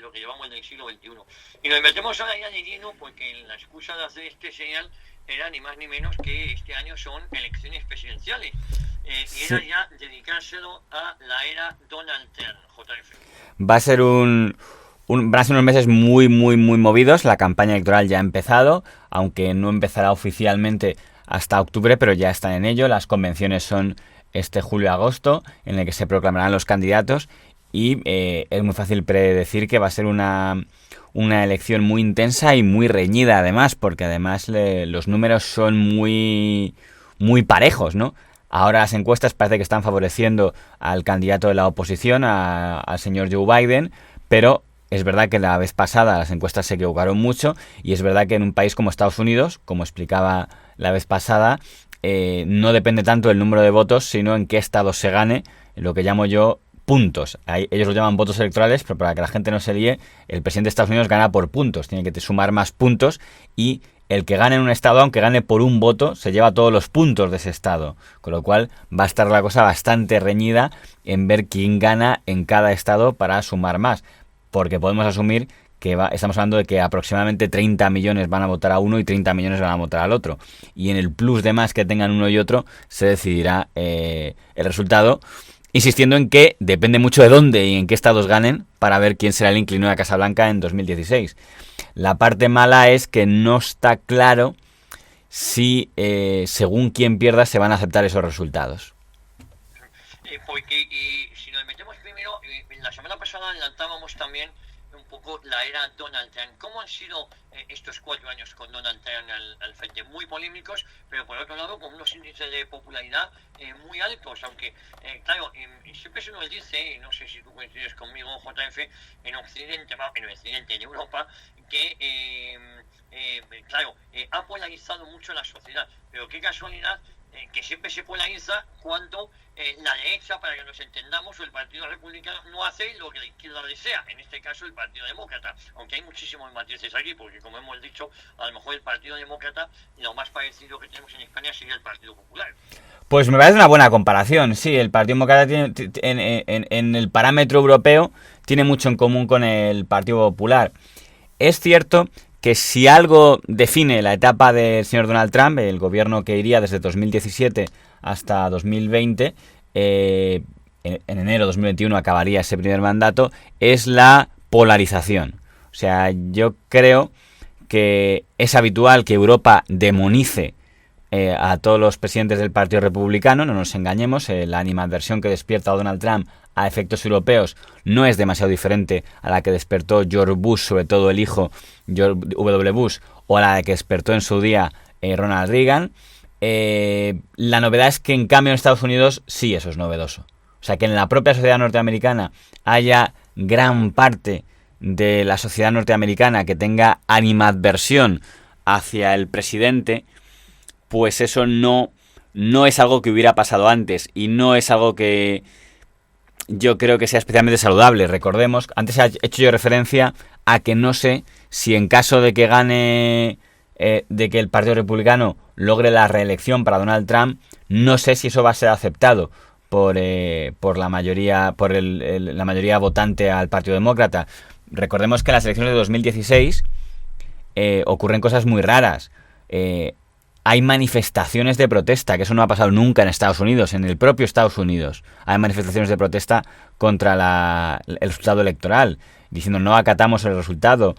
lo que llevamos del siglo XXI. Y nos metemos ahora ya de lleno porque la excusa de hacer este señal era ni más ni menos que este año son elecciones presidenciales. Y era ya dedicárselo a la era Donald Trump, JF. Va a ser van a ser unos meses muy movidos. La campaña electoral ya ha empezado, aunque no empezará oficialmente hasta octubre, pero ya están en ello. Las convenciones son este julio-agosto, en el que se proclamarán los candidatos, y es muy fácil predecir que va a ser una elección muy intensa y muy reñida, además, porque además los números son muy parejos, ¿no? Ahora las encuestas parece que están favoreciendo al candidato de la oposición, al señor Joe Biden, pero es verdad que la vez pasada las encuestas se equivocaron mucho, y es verdad que en un país como Estados Unidos, como explicaba la vez pasada, no depende tanto del número de votos, sino en qué estado se gane, lo que llamo yo puntos. Ellos lo llaman votos electorales, pero para que la gente no se líe, el presidente de Estados Unidos gana por puntos, tiene que sumar más puntos, y el que gane en un estado, aunque gane por un voto, se lleva todos los puntos de ese estado, con lo cual va a estar la cosa bastante reñida en ver quién gana en cada estado para sumar más, porque podemos asumir que estamos hablando de que aproximadamente 30 millones van a votar a uno y 30 millones van a votar al otro, y en el plus de más que tengan uno y otro se decidirá el resultado, insistiendo en que depende mucho de dónde y en qué estados ganen para ver quién será el inquilino de la Casa Blanca en 2016. La parte mala es que no está claro si según quién pierda se van a aceptar esos resultados. Porque si nos metemos primero, la semana pasada adelantábamos también un poco la era Donald Trump. ¿Cómo han sido estos 4 años con Donald Trump al frente? Muy polémicos, pero por otro lado con unos índices de popularidad muy altos, aunque claro, siempre se nos dice, y no sé si tú coincides conmigo, JF, en Occidente, en Europa, que claro, ha polarizado mucho la sociedad, pero qué casualidad que siempre se polariza cuando la derecha, para que nos entendamos, o el Partido Republicano no hace lo que la izquierda desea, en este caso el Partido Demócrata, aunque hay muchísimos matices aquí, porque como hemos dicho, a lo mejor el Partido Demócrata, lo más parecido que tenemos en España sería el Partido Popular. Pues me parece una buena comparación, sí, el Partido Demócrata en el parámetro europeo tiene mucho en común con el Partido Popular. Es cierto que si algo define la etapa del señor Donald Trump, el gobierno que iría desde 2017 hasta 2020, en enero de 2021 acabaría ese primer mandato, es la polarización. O sea, yo creo que es habitual que Europa demonice a todos los presidentes del Partido Republicano, no nos engañemos, la animadversión que despierta Donald Trump a efectos europeos no es demasiado diferente a la que despertó George Bush, sobre todo el hijo George W. Bush, o a la que despertó en su día Ronald Reagan. La novedad es que en cambio en Estados Unidos sí eso es novedoso. O sea, que en la propia sociedad norteamericana haya gran parte de la sociedad norteamericana que tenga animadversión hacia el presidente, pues eso no es algo que hubiera pasado antes, y no es algo que yo creo que sea especialmente saludable. Recordemos, antes he hecho yo referencia a que no sé si en caso de que gane, de que el Partido Republicano logre la reelección para Donald Trump, no sé si eso va a ser aceptado por la mayoría, la mayoría votante al Partido Demócrata. Recordemos que en las elecciones de 2016 ocurren cosas muy raras. Hay manifestaciones de protesta, que eso no ha pasado nunca en Estados Unidos, en el propio Estados Unidos. Hay manifestaciones de protesta contra el resultado electoral, diciendo no acatamos el resultado.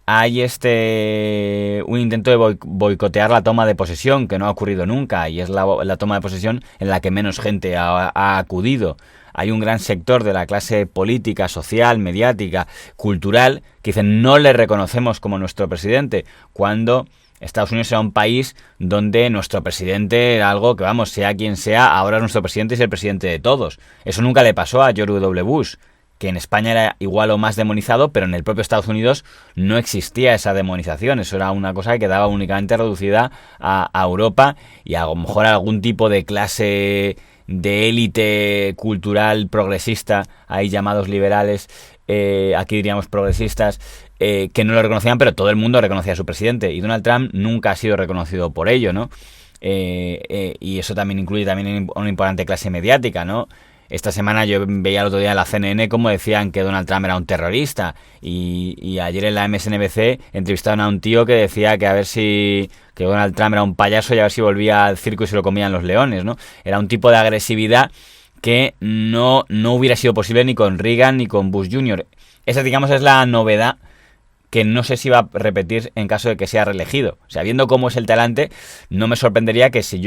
Hay un intento de boicotear la toma de posesión, que no ha ocurrido nunca, y es la toma de posesión en la que menos gente ha acudido. Hay un gran sector de la clase política, social, mediática, cultural, que dicen no le reconocemos como nuestro presidente, cuando Estados Unidos era un país donde nuestro presidente era algo que, vamos, sea quien sea, ahora es nuestro presidente y es el presidente de todos. Eso nunca le pasó a George W. Bush, que en España era igual o más demonizado, pero en el propio Estados Unidos no existía esa demonización. Eso era una cosa que quedaba únicamente reducida a Europa y a lo mejor a algún tipo de clase de élite cultural progresista, ahí llamados liberales, aquí diríamos progresistas, que no lo reconocían, pero todo el mundo reconocía a su presidente, y Donald Trump nunca ha sido reconocido por ello, ¿no? Y eso también incluye también una importante clase mediática, ¿no? Esta semana yo veía el otro día en la CNN cómo decían que Donald Trump era un terrorista y ayer en la MSNBC entrevistaron a un tío que decía que a ver si que Donald Trump era un payaso y a ver si volvía al circo y se lo comían los leones, ¿no? Era un tipo de agresividad que no hubiera sido posible ni con Reagan ni con Bush Jr. Esa, digamos, es la novedad que no sé si va a repetir en caso de que sea reelegido. O sea, viendo cómo es el talante, no me sorprendería que si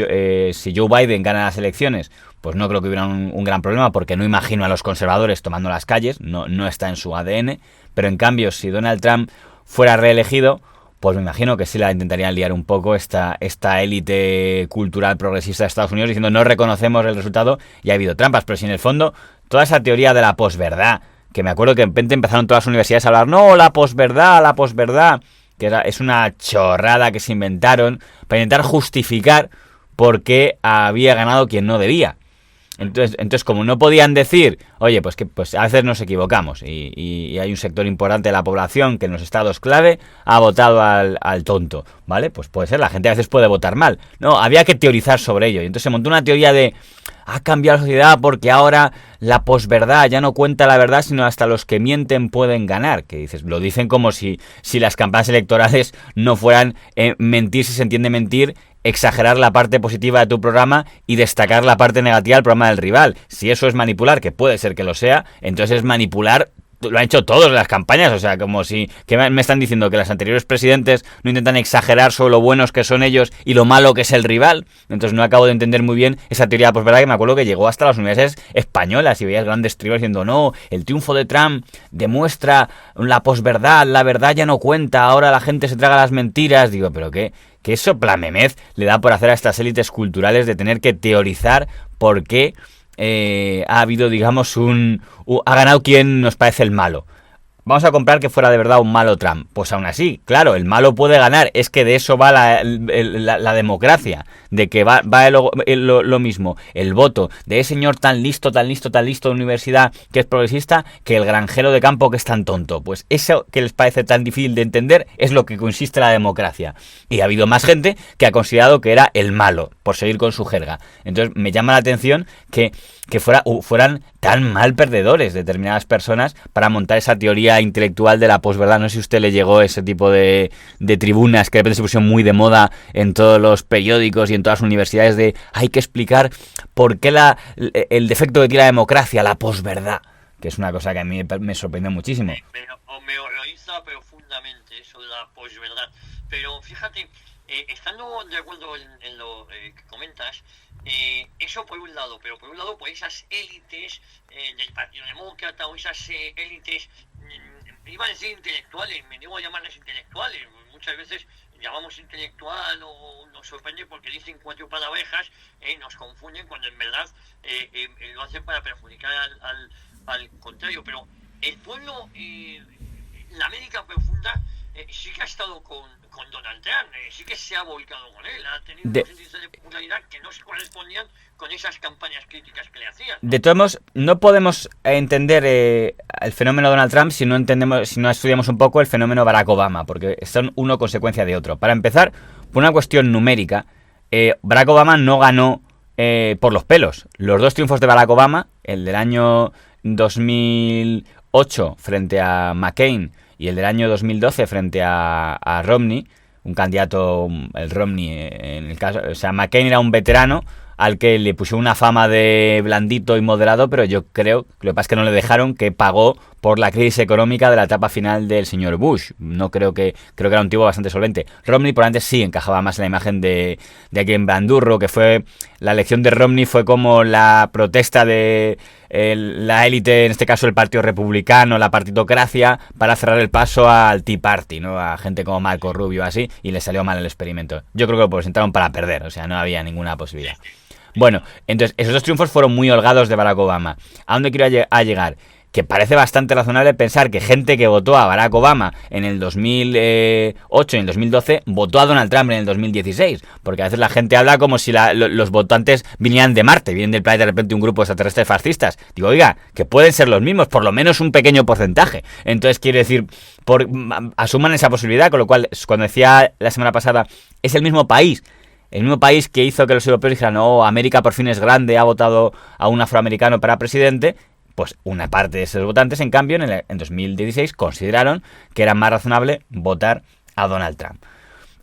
Joe Biden gana las elecciones, pues no creo que hubiera un gran problema, porque no imagino a los conservadores tomando las calles, no está en su ADN, pero en cambio, si Donald Trump fuera reelegido, pues me imagino que sí la intentarían liar un poco esta élite cultural progresista de Estados Unidos, diciendo no reconocemos el resultado y ha habido trampas, pero si en el fondo toda esa teoría de la posverdad, que me acuerdo que de repente empezaron todas las universidades a hablar, no, la posverdad, que es una chorrada que se inventaron para intentar justificar por qué había ganado quien no debía. Entonces, como no podían decir, oye, pues que pues a veces nos equivocamos y hay un sector importante de la población que en los estados clave ha votado al tonto, ¿vale? Pues puede ser, la gente a veces puede votar mal. No, había que teorizar sobre ello. Y entonces se montó una teoría de, ha cambiado la sociedad porque ahora la posverdad ya no cuenta la verdad, sino hasta los que mienten pueden ganar. Que dices, lo dicen como si las campañas electorales no fueran mentir si se entiende mentir, exagerar la parte positiva de tu programa y destacar la parte negativa del programa del rival. Si eso es manipular, que puede ser que lo sea, entonces es manipular. Lo han hecho todos en las campañas, o sea, como si... que me están diciendo que los anteriores presidentes no intentan exagerar sobre lo buenos que son ellos y lo malo que es el rival. Entonces no acabo de entender muy bien esa teoría, pues verdad que me acuerdo que llegó hasta las universidades españolas y veías grandes tribunales diciendo, no, el triunfo de Trump demuestra la posverdad, la verdad ya no cuenta, ahora la gente se traga las mentiras. Digo, pero qué soplamemez le da por hacer a estas élites culturales de tener que teorizar por qué ha habido, digamos, ha ganado quien nos parece el malo. Vamos a comprar que fuera de verdad un malo Trump. Pues aún así, claro, el malo puede ganar. Es que de eso va la democracia. De que va lo mismo. El voto de ese señor tan listo de universidad que es progresista, que el granjero de campo que es tan tonto. Pues eso que les parece tan difícil de entender es lo que consiste la democracia. Y ha habido más gente que ha considerado que era el malo, por seguir con su jerga. Entonces me llama la atención que fueran tan mal perdedores determinadas personas para montar esa teoría intelectual de la posverdad. No sé si a usted le llegó ese tipo de tribunas que de repente se pusieron muy de moda en todos los periódicos y en todas las universidades de hay que explicar por qué el defecto que tiene la democracia, la posverdad, que es una cosa que a mí me sorprendió muchísimo. Me horroriza profundamente eso de la posverdad. Pero fíjate, estando de acuerdo en lo que comentas, eso por un lado, pero por un lado por esas élites del Partido Demócrata o esas élites, iba a decir intelectuales, me niego a llamarles intelectuales, muchas veces llamamos intelectual o nos sorprende porque dicen 4 palabrejas, nos confunden cuando en verdad lo hacen para perjudicar al contrario, pero el pueblo, la América profunda, sí que ha estado con Donald Trump, sí que se ha volcado con él, ha tenido unos índices de popularidad que no se correspondían con esas campañas críticas que le hacían. De todos modos, no podemos entender el fenómeno Donald Trump si no estudiamos un poco el fenómeno Barack Obama, porque son uno consecuencia de otro. Para empezar, por una cuestión numérica, Barack Obama no ganó por los pelos. Los dos triunfos de Barack Obama, el del año 2008 frente a McCain y el del año 2012 frente a Romney, un candidato, el Romney en el caso, o sea, McCain era un veterano al que le puso una fama de blandito y moderado, pero yo creo, lo que pasa es que no le dejaron, que pagó por la crisis económica de la etapa final del señor Bush. Creo que era un tipo bastante solvente. Romney probablemente sí encajaba más en la imagen de aquel bandurro, que fue, la elección de Romney fue como la protesta de la élite, en este caso el Partido Republicano, la partitocracia, para cerrar el paso al Tea Party, ¿no? A gente como Marco Rubio, así, y le salió mal el experimento. Yo creo que lo presentaron para perder, o sea, no había ninguna posibilidad. Bueno, entonces, esos dos triunfos fueron muy holgados de Barack Obama. ¿A dónde quiero llegar? Que parece bastante razonable pensar que gente que votó a Barack Obama en el 2008 y en el 2012 votó a Donald Trump en el 2016, porque a veces la gente habla como si los votantes vinieran de Marte, vienen del planeta de repente un grupo de extraterrestres fascistas. Digo, oiga, que pueden ser los mismos, por lo menos un pequeño porcentaje. Entonces quiere decir, asuman esa posibilidad, con lo cual, cuando decía la semana pasada, es el mismo país. el mismo país que hizo que los europeos dijeran, oh, América por fin es grande, ha votado a un afroamericano para presidente, pues una parte de esos votantes, en cambio, en 2016 consideraron que era más razonable votar a Donald Trump.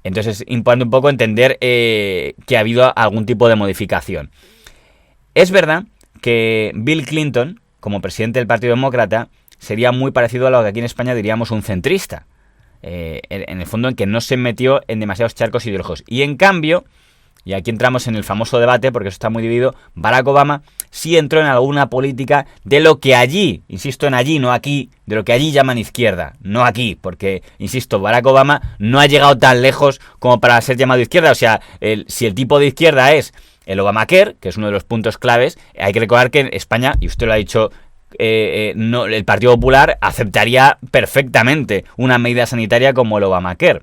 Entonces es importante un poco entender que ha habido algún tipo de modificación. Es verdad que Bill Clinton, como presidente del Partido Demócrata, sería muy parecido a lo que aquí en España diríamos un centrista. En el fondo en que no se metió en demasiados charcos ideológicos. Y en cambio, y aquí entramos en el famoso debate, porque eso está muy dividido, Barack Obama sí entró en alguna política de lo que allí, insisto en allí, no aquí, de lo que allí llaman izquierda, no aquí, porque, insisto, Barack Obama no ha llegado tan lejos como para ser llamado izquierda. O sea, si el tipo de izquierda es el Obamacare, que es uno de los puntos claves, hay que recordar que en España, y usted lo ha dicho, no, el Partido Popular aceptaría perfectamente una medida sanitaria como el Obamacare.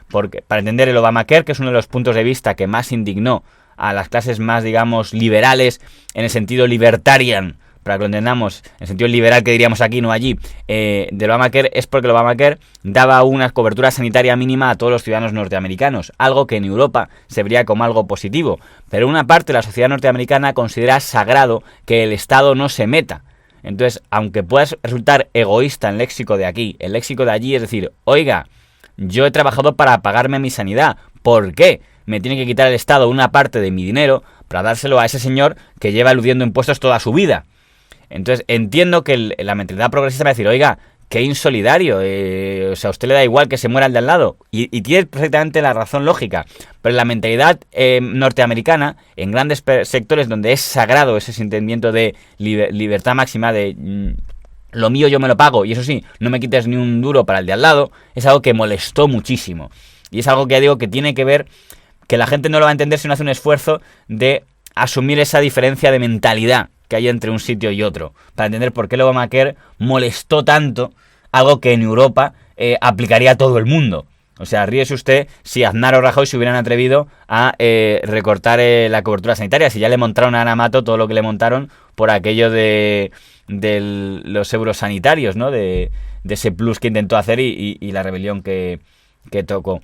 Porque, para entender el Obamacare, que es uno de los puntos de vista que más indignó a las clases más, digamos, liberales, en el sentido libertarian, para que lo entendamos, en el sentido liberal que diríamos aquí, no allí, del Obamacare, es porque el Obamacare daba una cobertura sanitaria mínima a todos los ciudadanos norteamericanos, algo que en Europa se vería como algo positivo. Pero una parte de la sociedad norteamericana considera sagrado que el Estado no se meta. Entonces, aunque puedas resultar egoísta en el léxico de aquí, el léxico de allí es decir, oiga, yo he trabajado para pagarme mi sanidad, ¿por qué me tiene que quitar el Estado una parte de mi dinero para dárselo a ese señor que lleva eludiendo impuestos toda su vida? Entonces, entiendo que la mentalidad progresista me va a decir, oiga, qué insolidario, o sea, a usted le da igual que se muera el de al lado, y tiene perfectamente la razón lógica, pero la mentalidad norteamericana, en grandes sectores donde es sagrado ese sentimiento de libertad máxima, de lo mío yo me lo pago, y eso sí, no me quites ni un duro para el de al lado, es algo que molestó muchísimo, y es algo que ya digo que tiene que ver, que la gente no lo va a entender si no hace un esfuerzo de asumir esa diferencia de mentalidad que hay entre un sitio y otro, para entender por qué el Obamacare molestó tanto algo que en Europa aplicaría a todo el mundo. O sea, ríese usted si Aznar o Rajoy se hubieran atrevido a recortar la cobertura sanitaria, si ya le montaron a Ana Mato todo lo que le montaron por aquello de los euros sanitarios, ¿no? De ese plus que intentó hacer y la rebelión que tocó.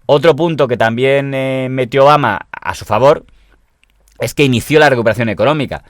Otro punto que también metió Obama a su favor es que inició la recuperación económica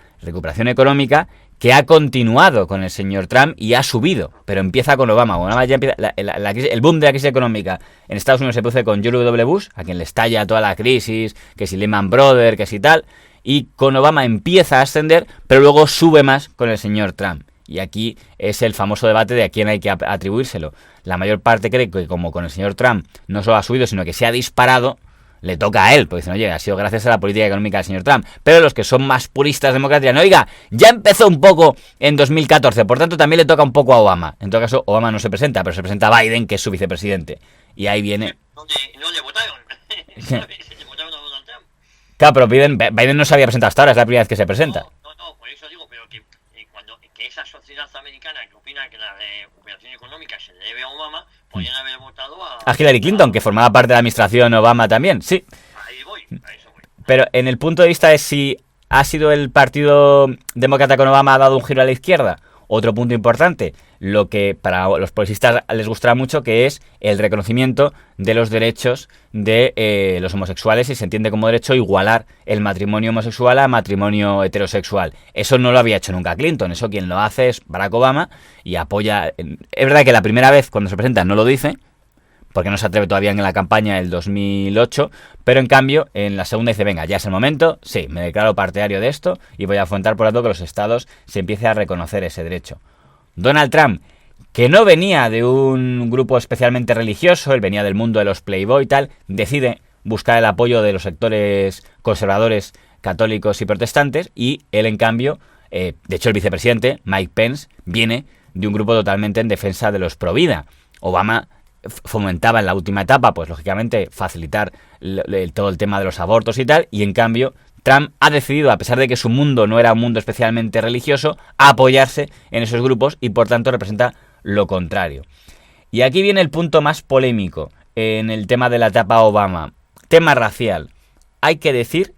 que ha continuado con el señor Trump y ha subido, pero empieza con Obama. Obama ya empieza, el boom de la crisis económica en Estados Unidos se produce con George W. Bush, a quien le estalla toda la crisis, que si Lehman Brothers, que si tal, y con Obama empieza a ascender, pero luego sube más con el señor Trump. Y aquí es el famoso debate de a quién hay que atribuírselo. La mayor parte cree que como con el señor Trump no solo ha subido, sino que se ha disparado, le toca a él, porque dicen, oye, ha sido gracias a la política económica del señor Trump. Pero los que son más puristas demócratas dirán, oiga, ya empezó un poco en 2014, por tanto también le toca un poco a Obama. En todo caso, Obama no se presenta, pero se presenta Biden, que es su vicepresidente. Y ahí viene... No le votaron. Le votaron a Donald Trump. Claro, pero Biden no se había presentado hasta ahora, es la primera vez que se presenta. No, por eso digo, pero que que esa sociedad americana que opina que la recuperación económica se debe a Obama, podrían haber votado a Hillary Clinton, que formaba parte de la administración Obama también, sí. Ahí voy, a eso voy. Pero en el punto de vista de si ha sido el Partido Demócrata con Obama ha dado un giro a la izquierda, otro punto importante, lo que para los progresistas les gustará mucho, que es el reconocimiento de los derechos de los homosexuales, y se entiende como derecho igualar el matrimonio homosexual a matrimonio heterosexual. Eso no lo había hecho nunca Clinton, eso quien lo hace es Barack Obama y apoya... Es verdad que la primera vez cuando se presenta no lo dice, porque no se atreve todavía en la campaña del 2008, pero en cambio en la segunda dice, venga, ya es el momento, sí, me declaro partidario de esto y voy a afrontar por tanto que los estados se empiece a reconocer ese derecho. Donald Trump, que no venía de un grupo especialmente religioso, él venía del mundo de los Playboy y tal, decide buscar el apoyo de los sectores conservadores, católicos y protestantes, y él en cambio, de hecho el vicepresidente, Mike Pence, viene de un grupo totalmente en defensa de los pro vida. Obama fomentaba en la última etapa, pues lógicamente facilitar todo el tema de los abortos y tal, y en cambio Trump ha decidido, a pesar de que su mundo no era un mundo especialmente religioso, apoyarse en esos grupos y por tanto representa lo contrario. Y aquí viene el punto más polémico en el tema de la etapa Obama, tema racial. Hay que decir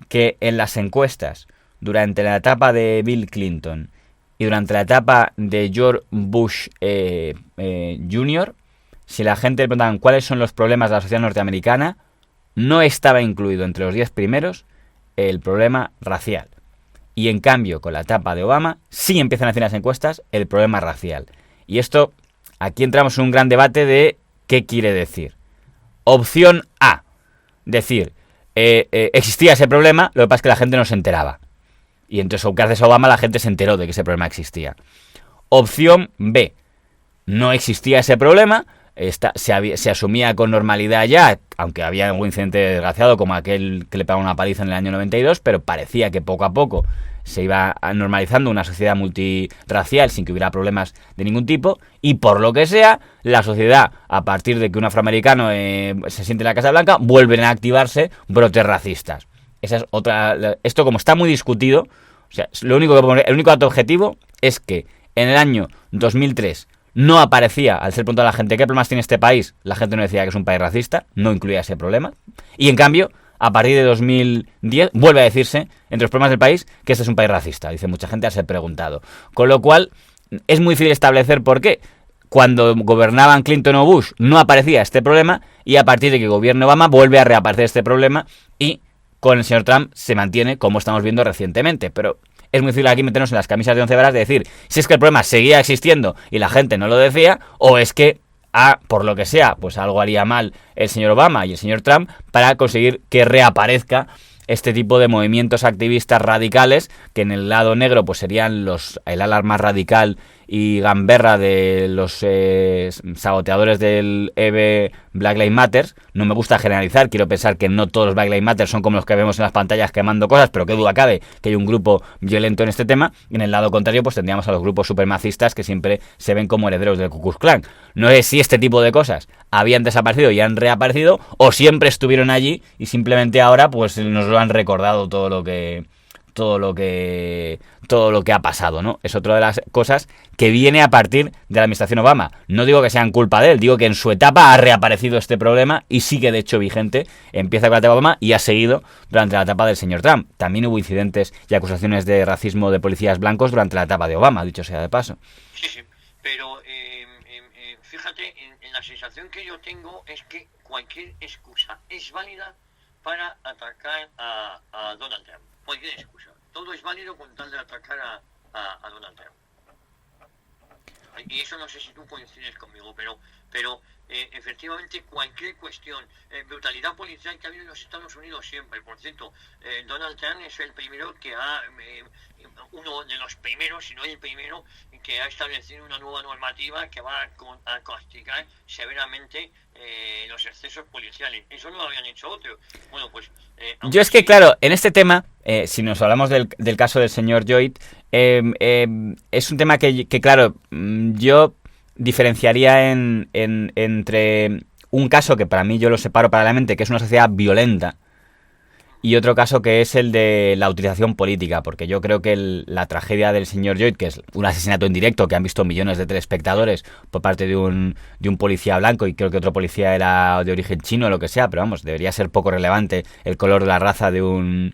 que en las encuestas, durante la etapa de Bill Clinton y durante la etapa de George Bush Jr., si la gente le preguntaban cuáles son los problemas de la sociedad norteamericana, no estaba incluido entre los 10 primeros el problema racial. Y en cambio, con la etapa de Obama, sí empiezan a hacer las encuestas el problema racial. Y esto, aquí entramos en un gran debate de qué quiere decir. Opción A, decir, existía ese problema, lo que pasa es que la gente no se enteraba. Y entonces, gracias a Obama, la gente se enteró de que ese problema existía. Opción B, no existía ese problema, se asumía con normalidad ya, aunque había algún incidente desgraciado como aquel que le pegó una paliza en el año 92, pero parecía que poco a poco se iba normalizando una sociedad multirracial sin que hubiera problemas de ningún tipo, y por lo que sea, la sociedad, a partir de que un afroamericano se siente en la Casa Blanca, vuelven a activarse brotes racistas. Esa es otra. Esto, como está muy discutido, o sea, el único dato objetivo es que en el año 2003 no aparecía, al ser preguntado a la gente qué problemas tiene este país, la gente no decía que es un país racista, no incluía ese problema. Y en cambio, a partir de 2010, vuelve a decirse, entre los problemas del país, que este es un país racista. Dice mucha gente a ser preguntado. Con lo cual, es muy difícil establecer por qué. Cuando gobernaban Clinton o Bush no aparecía este problema, y a partir de que gobierne Obama vuelve a reaparecer este problema, y con el señor Trump se mantiene, como estamos viendo recientemente. Pero es muy difícil aquí meternos en las camisas de 11 varas de decir si es que el problema seguía existiendo y la gente no lo decía, o es que, por lo que sea, pues algo haría mal el señor Obama y el señor Trump para conseguir que reaparezca este tipo de movimientos activistas radicales, que en el lado negro pues serían el ala más radical y gamberra de los saboteadores del Black Lives Matter. No me gusta generalizar, quiero pensar que no todos los Black Lives Matter son como los que vemos en las pantallas quemando cosas, pero qué duda cabe que hay un grupo violento en este tema. Y en el lado contrario pues tendríamos a los grupos supremacistas que siempre se ven como herederos del Ku Klux Klan. No sé si este tipo de cosas habían desaparecido y han reaparecido, o siempre estuvieron allí y simplemente ahora pues nos lo han recordado todo lo que ha pasado, ¿no? Es otra de las cosas que viene a partir de la administración Obama. No digo que sean culpa de él, digo que en su etapa ha reaparecido este problema y sigue de hecho vigente. Empieza con la etapa Obama y ha seguido durante la etapa del señor Trump. También hubo incidentes y acusaciones de racismo de policías blancos durante la etapa de Obama, dicho sea de paso. Sí, pero fíjate, en la sensación que yo tengo es que cualquier excusa es válida para atacar a Donald Trump. Cualquier excusa. Todo es válido con tal de atacar a Donald Trump. Y eso no sé si tú coincides conmigo, pero efectivamente cualquier cuestión, brutalidad policial que ha habido en los Estados Unidos siempre. Por cierto, Donald Trump es el primero que uno de los primeros, si no el primero, que ha establecido una nueva normativa que va a castigar severamente los excesos policiales. Eso no lo habían hecho otros. Bueno, pues... Yo es que, claro, en este tema, si nos hablamos del caso del señor Lloyd, es un tema que claro, yo diferenciaría entre un caso que para mí yo lo separo paralelamente, que es una sociedad violenta, y otro caso que es el de la utilización política, porque yo creo que la tragedia del señor Lloyd, que es un asesinato en directo que han visto millones de telespectadores por parte de un policía blanco, y creo que otro policía era de origen chino o lo que sea, pero vamos, debería ser poco relevante el color de la raza del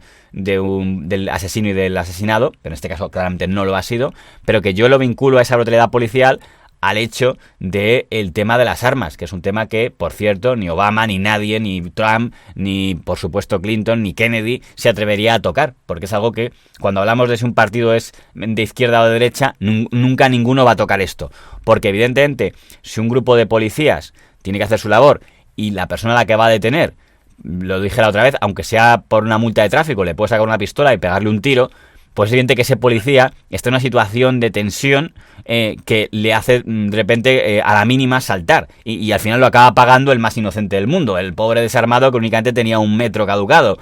asesino y del asesinado, pero en este caso claramente no lo ha sido, pero que yo lo vinculo a esa brutalidad policial al hecho del tema de las armas, que es un tema que, por cierto, ni Obama, ni nadie, ni Trump, ni por supuesto Clinton, ni Kennedy se atrevería a tocar, porque es algo que cuando hablamos de si un partido es de izquierda o de derecha, nunca ninguno va a tocar esto, porque evidentemente si un grupo de policías tiene que hacer su labor y la persona a la que va a detener, lo dije la otra vez, aunque sea por una multa de tráfico, le puede sacar una pistola y pegarle un tiro, pues es evidente que ese policía está en una situación de tensión que le hace de repente a la mínima saltar y al final lo acaba pagando el más inocente del mundo, el pobre desarmado que únicamente tenía 1 metro caducado.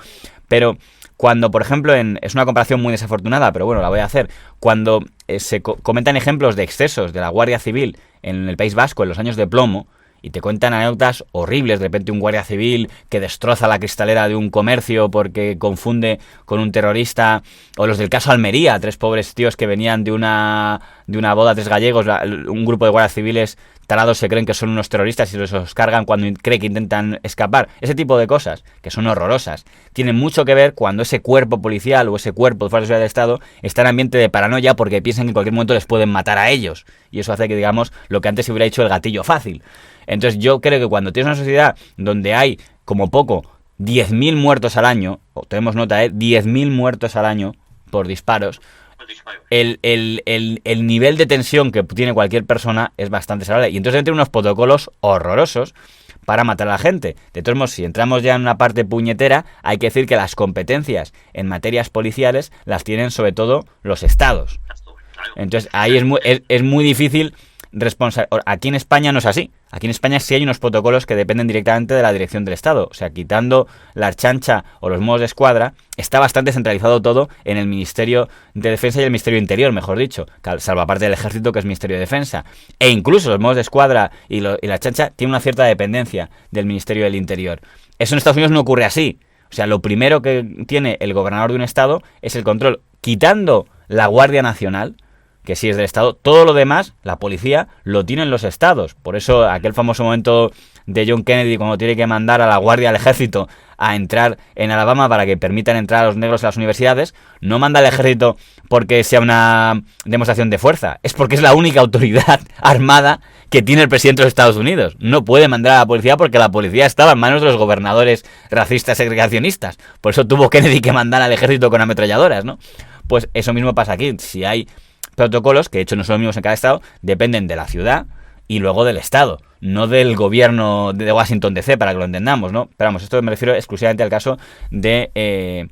Pero cuando, por ejemplo, es una comparación muy desafortunada, pero bueno, la voy a hacer, cuando se comentan ejemplos de excesos de la Guardia Civil en el País Vasco en los años de plomo, y te cuentan anécdotas horribles, de repente un guardia civil que destroza la cristalera de un comercio porque confunde con un terrorista, o los del caso Almería, 3 pobres tíos que venían de una boda, 3 gallegos, un grupo de guardias civiles tarados se creen que son unos terroristas y los cargan cuando creen que intentan escapar. Ese tipo de cosas, que son horrorosas, tienen mucho que ver cuando ese cuerpo policial o ese cuerpo de fuerza de seguridad del Estado está en ambiente de paranoia porque piensan que en cualquier momento les pueden matar a ellos. Y eso hace que, digamos, lo que antes se hubiera hecho el gatillo fácil. Entonces yo creo que cuando tienes una sociedad donde hay, como poco, 10.000 muertos al año, o tenemos nota, 10.000 muertos al año por disparos, el nivel de tensión que tiene cualquier persona es bastante saludable. Y entonces tiene unos protocolos horrorosos para matar a la gente. De todos modos, si entramos ya en una parte puñetera, hay que decir que las competencias en materias policiales las tienen sobre todo los estados. Entonces ahí es muy difícil Aquí en España no es así. Aquí en España sí hay unos protocolos que dependen directamente de la dirección del Estado. O sea, quitando la Archancha o los modos de escuadra, está bastante centralizado todo en el Ministerio de Defensa y el Ministerio de Interior, mejor dicho, salvo aparte del Ejército, que es Ministerio de Defensa. E incluso los modos de escuadra y la Archancha tienen una cierta dependencia del Ministerio del Interior. Eso en Estados Unidos no ocurre así. O sea, lo primero que tiene el gobernador de un estado es el control. Quitando la Guardia Nacional, que sí es del Estado, todo lo demás, la policía, lo tienen los estados. Por eso aquel famoso momento de John Kennedy cuando tiene que mandar a la Guardia del Ejército a entrar en Alabama para que permitan entrar a los negros a las universidades, no manda al ejército porque sea una demostración de fuerza, es porque es la única autoridad armada que tiene el presidente de los Estados Unidos. No puede mandar a la policía porque la policía estaba en manos de los gobernadores racistas segregacionistas. Por eso tuvo Kennedy que mandar al ejército con ametralladoras, ¿no? Pues eso mismo pasa aquí. Si hay protocolos, que de hecho no son los mismos en cada estado, dependen de la ciudad y luego del estado, no del gobierno de Washington DC, para que lo entendamos, ¿no? Pero vamos, esto me refiero exclusivamente al caso del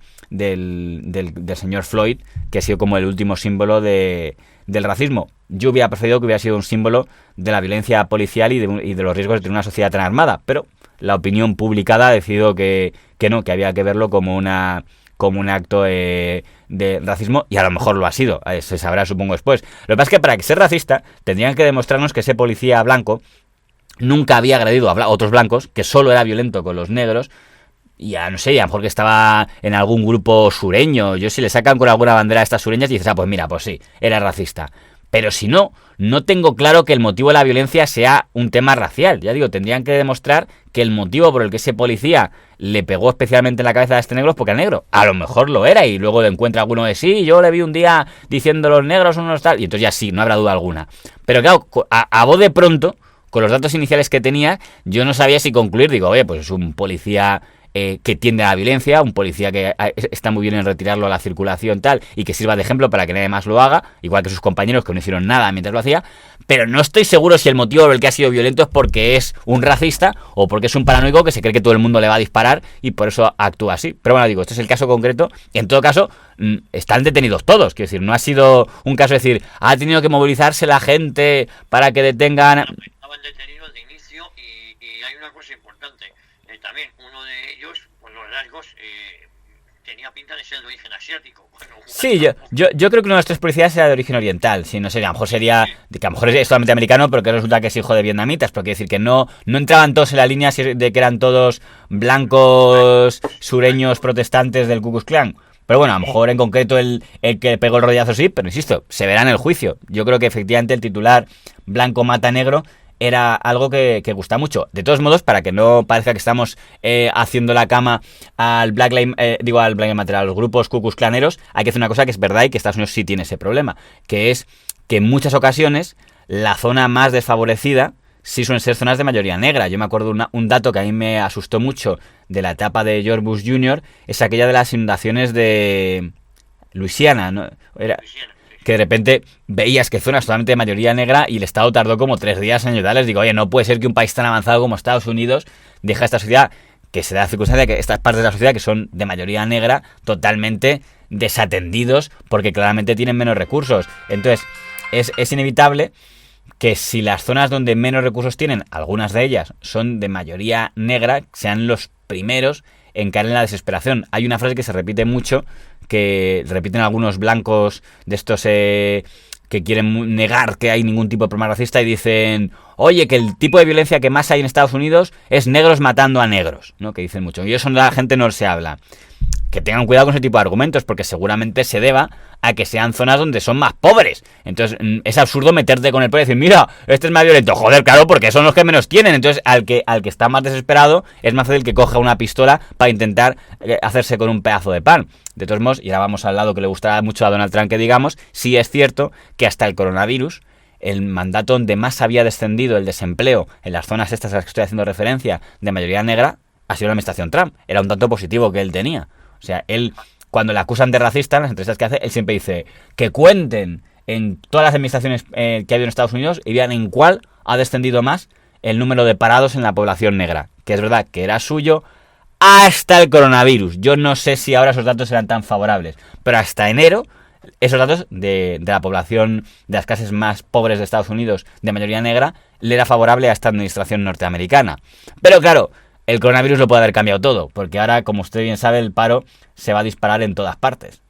señor Floyd, que ha sido como el último símbolo del racismo. Yo hubiera preferido que hubiera sido un símbolo de la violencia policial y de los riesgos de tener una sociedad tan armada, pero la opinión publicada ha decidido que no, que había que verlo como un acto de racismo, y a lo mejor lo ha sido, se sabrá supongo después. Lo que pasa es que para ser racista tendrían que demostrarnos que ese policía blanco nunca había agredido a otros blancos, que solo era violento con los negros, y a no sé, a lo mejor que estaba en algún grupo sureño. Yo si le sacan con alguna bandera de estas sureñas y dices, pues mira, pues sí, era racista. Pero si no, no tengo claro que el motivo de la violencia sea un tema racial. Ya digo, tendrían que demostrar que el motivo por el que ese policía le pegó especialmente en la cabeza a este negro es porque era negro. A lo mejor lo era y luego le encuentra alguno de sí, yo le vi un día diciendo los negros son unos tal, y entonces ya sí, no habrá duda alguna. Pero claro, a voz de pronto, con los datos iniciales que tenía, yo no sabía si concluir. Digo, oye, pues es un policía que tiende a la violencia, un policía que está muy bien en retirarlo a la circulación tal, y que sirva de ejemplo para que nadie más lo haga, igual que sus compañeros que no hicieron nada mientras lo hacía. Pero no estoy seguro si el motivo por el que ha sido violento es porque es un racista o porque es un paranoico que se cree que todo el mundo le va a disparar y por eso actúa así. Pero bueno, digo, este es el caso concreto. En todo caso, están detenidos todos. Quiero decir, no ha sido un caso de decir, ha tenido que movilizarse la gente para que detengan. Estaban detenidos de inicio y hay una cosa importante. También uno de ellos, por los rasgos, tenía pinta de ser de origen asiático. Bueno, sí, yo creo que uno de los tres policías era de origen oriental. Sí, no sé, a lo mejor sería, que a lo mejor es solamente americano, pero que resulta que es hijo de vietnamitas. Pero quiere decir que no entraban todos en la línea de que eran todos blancos sureños protestantes del Ku Klux Klan. Pero bueno, a lo mejor en concreto el que pegó el rodillazo sí, pero insisto, se verá en el juicio. Yo creo que efectivamente el titular blanco mata negro era algo que gusta mucho. De todos modos, para que no parezca que estamos haciendo la cama al Black Lives Matter, a los grupos Ku Klux Klaneros, hay que hacer una cosa que es verdad y que Estados Unidos sí tiene ese problema, que es que en muchas ocasiones la zona más desfavorecida sí suelen ser zonas de mayoría negra. Yo me acuerdo un dato que a mí me asustó mucho de la etapa de George Bush Jr., es aquella de las inundaciones de Luisiana, ¿no? Que de repente veías que zonas totalmente de mayoría negra y el Estado tardó como 3 días en ayudarles. Digo, oye, no puede ser que un país tan avanzado como Estados Unidos deje a esta sociedad, que se da la circunstancia que estas partes de la sociedad que son de mayoría negra, totalmente desatendidos porque claramente tienen menos recursos. Entonces, es inevitable que si las zonas donde menos recursos tienen, algunas de ellas son de mayoría negra, sean los primeros en caer en la desesperación. Hay una frase que se repite mucho, que repiten algunos blancos de estos que quieren negar que hay ningún tipo de problema racista y dicen, oye, que el tipo de violencia que más hay en Estados Unidos es negros matando a negros, ¿no? Que dicen mucho. Y eso la gente no se habla. Que tengan cuidado con ese tipo de argumentos, porque seguramente se deba a que sean zonas donde son más pobres. Entonces es absurdo meterte con el pobre y decir, mira, este es más violento. Joder, claro, porque son los que menos tienen. Entonces al que está más desesperado es más fácil que coja una pistola para intentar hacerse con un pedazo de pan. De todos modos, y ahora vamos al lado que le gustará mucho a Donald Trump que digamos, sí es cierto que hasta el coronavirus, el mandato donde más había descendido el desempleo en las zonas estas a las que estoy haciendo referencia de mayoría negra, ha sido la administración Trump. Era un tanto positivo que él tenía. O sea, él, cuando le acusan de racista en las entrevistas que hace, él siempre dice que cuenten en todas las administraciones que ha habido en Estados Unidos y vean en cuál ha descendido más el número de parados en la población negra. Que es verdad que era suyo hasta el coronavirus. Yo no sé si ahora esos datos serán tan favorables, pero hasta enero esos datos de la población de las clases más pobres de Estados Unidos de mayoría negra le era favorable a esta administración norteamericana. Pero claro, el coronavirus lo puede haber cambiado todo, porque ahora, como usted bien sabe, el paro se va a disparar en todas partes.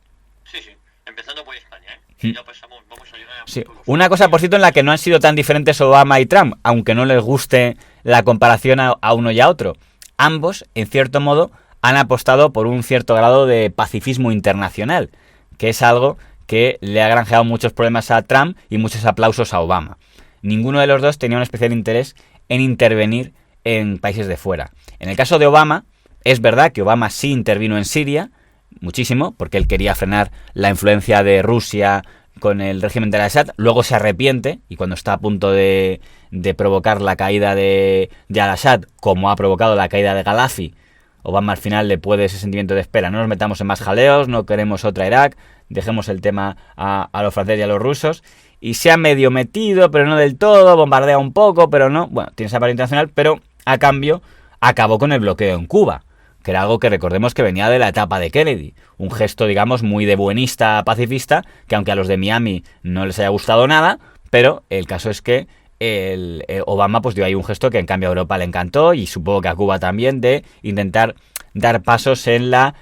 Sí, empezando por España, ¿eh? Ya pasamos, vamos a llegar a... Sí. Una cosa, por cierto, en la que no han sido tan diferentes Obama y Trump, aunque no les guste la comparación a uno y a otro. Ambos, en cierto modo, han apostado por un cierto grado de pacifismo internacional, que es algo que le ha granjeado muchos problemas a Trump y muchos aplausos a Obama. Ninguno de los dos tenía un especial interés en intervenir en países de fuera. En el caso de Obama, es verdad que Obama sí intervino en Siria, muchísimo, porque él quería frenar la influencia de Rusia con el régimen de Al-Assad, luego se arrepiente, y cuando está a punto de provocar la caída de Al-Assad, como ha provocado la caída de Gaddafi, Obama al final le puede ese sentimiento de espera, no nos metamos en más jaleos, no queremos otra Irak, dejemos el tema a los franceses y a los rusos, y se ha medio metido, pero no del todo, bombardea un poco, pero no, bueno, tiene esa parte internacional, pero a cambio acabó con el bloqueo en Cuba, que era algo que recordemos que venía de la etapa de Kennedy, un gesto, digamos, muy de buenista pacifista, que aunque a los de Miami no les haya gustado nada, pero el caso es que Obama pues dio ahí un gesto que en cambio a Europa le encantó, y supongo que a Cuba también, de intentar dar pasos en la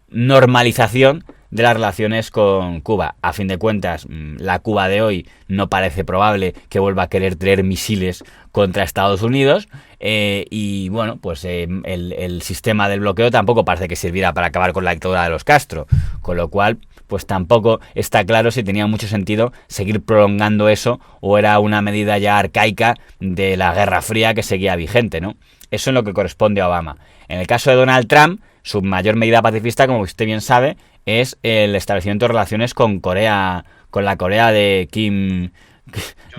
normalización de las relaciones con Cuba. A fin de cuentas, la Cuba de hoy no parece probable que vuelva a querer traer misiles contra Estados Unidos, y bueno, pues el sistema del bloqueo tampoco parece que sirviera para acabar con la dictadura de los Castro, con lo cual pues tampoco está claro si tenía mucho sentido seguir prolongando eso o era una medida ya arcaica de la Guerra Fría que seguía vigente, ¿no? Eso es lo que corresponde a Obama. En el caso de Donald Trump, su mayor medida pacifista, como usted bien sabe, es el establecimiento de relaciones con Corea, con la Corea de Kim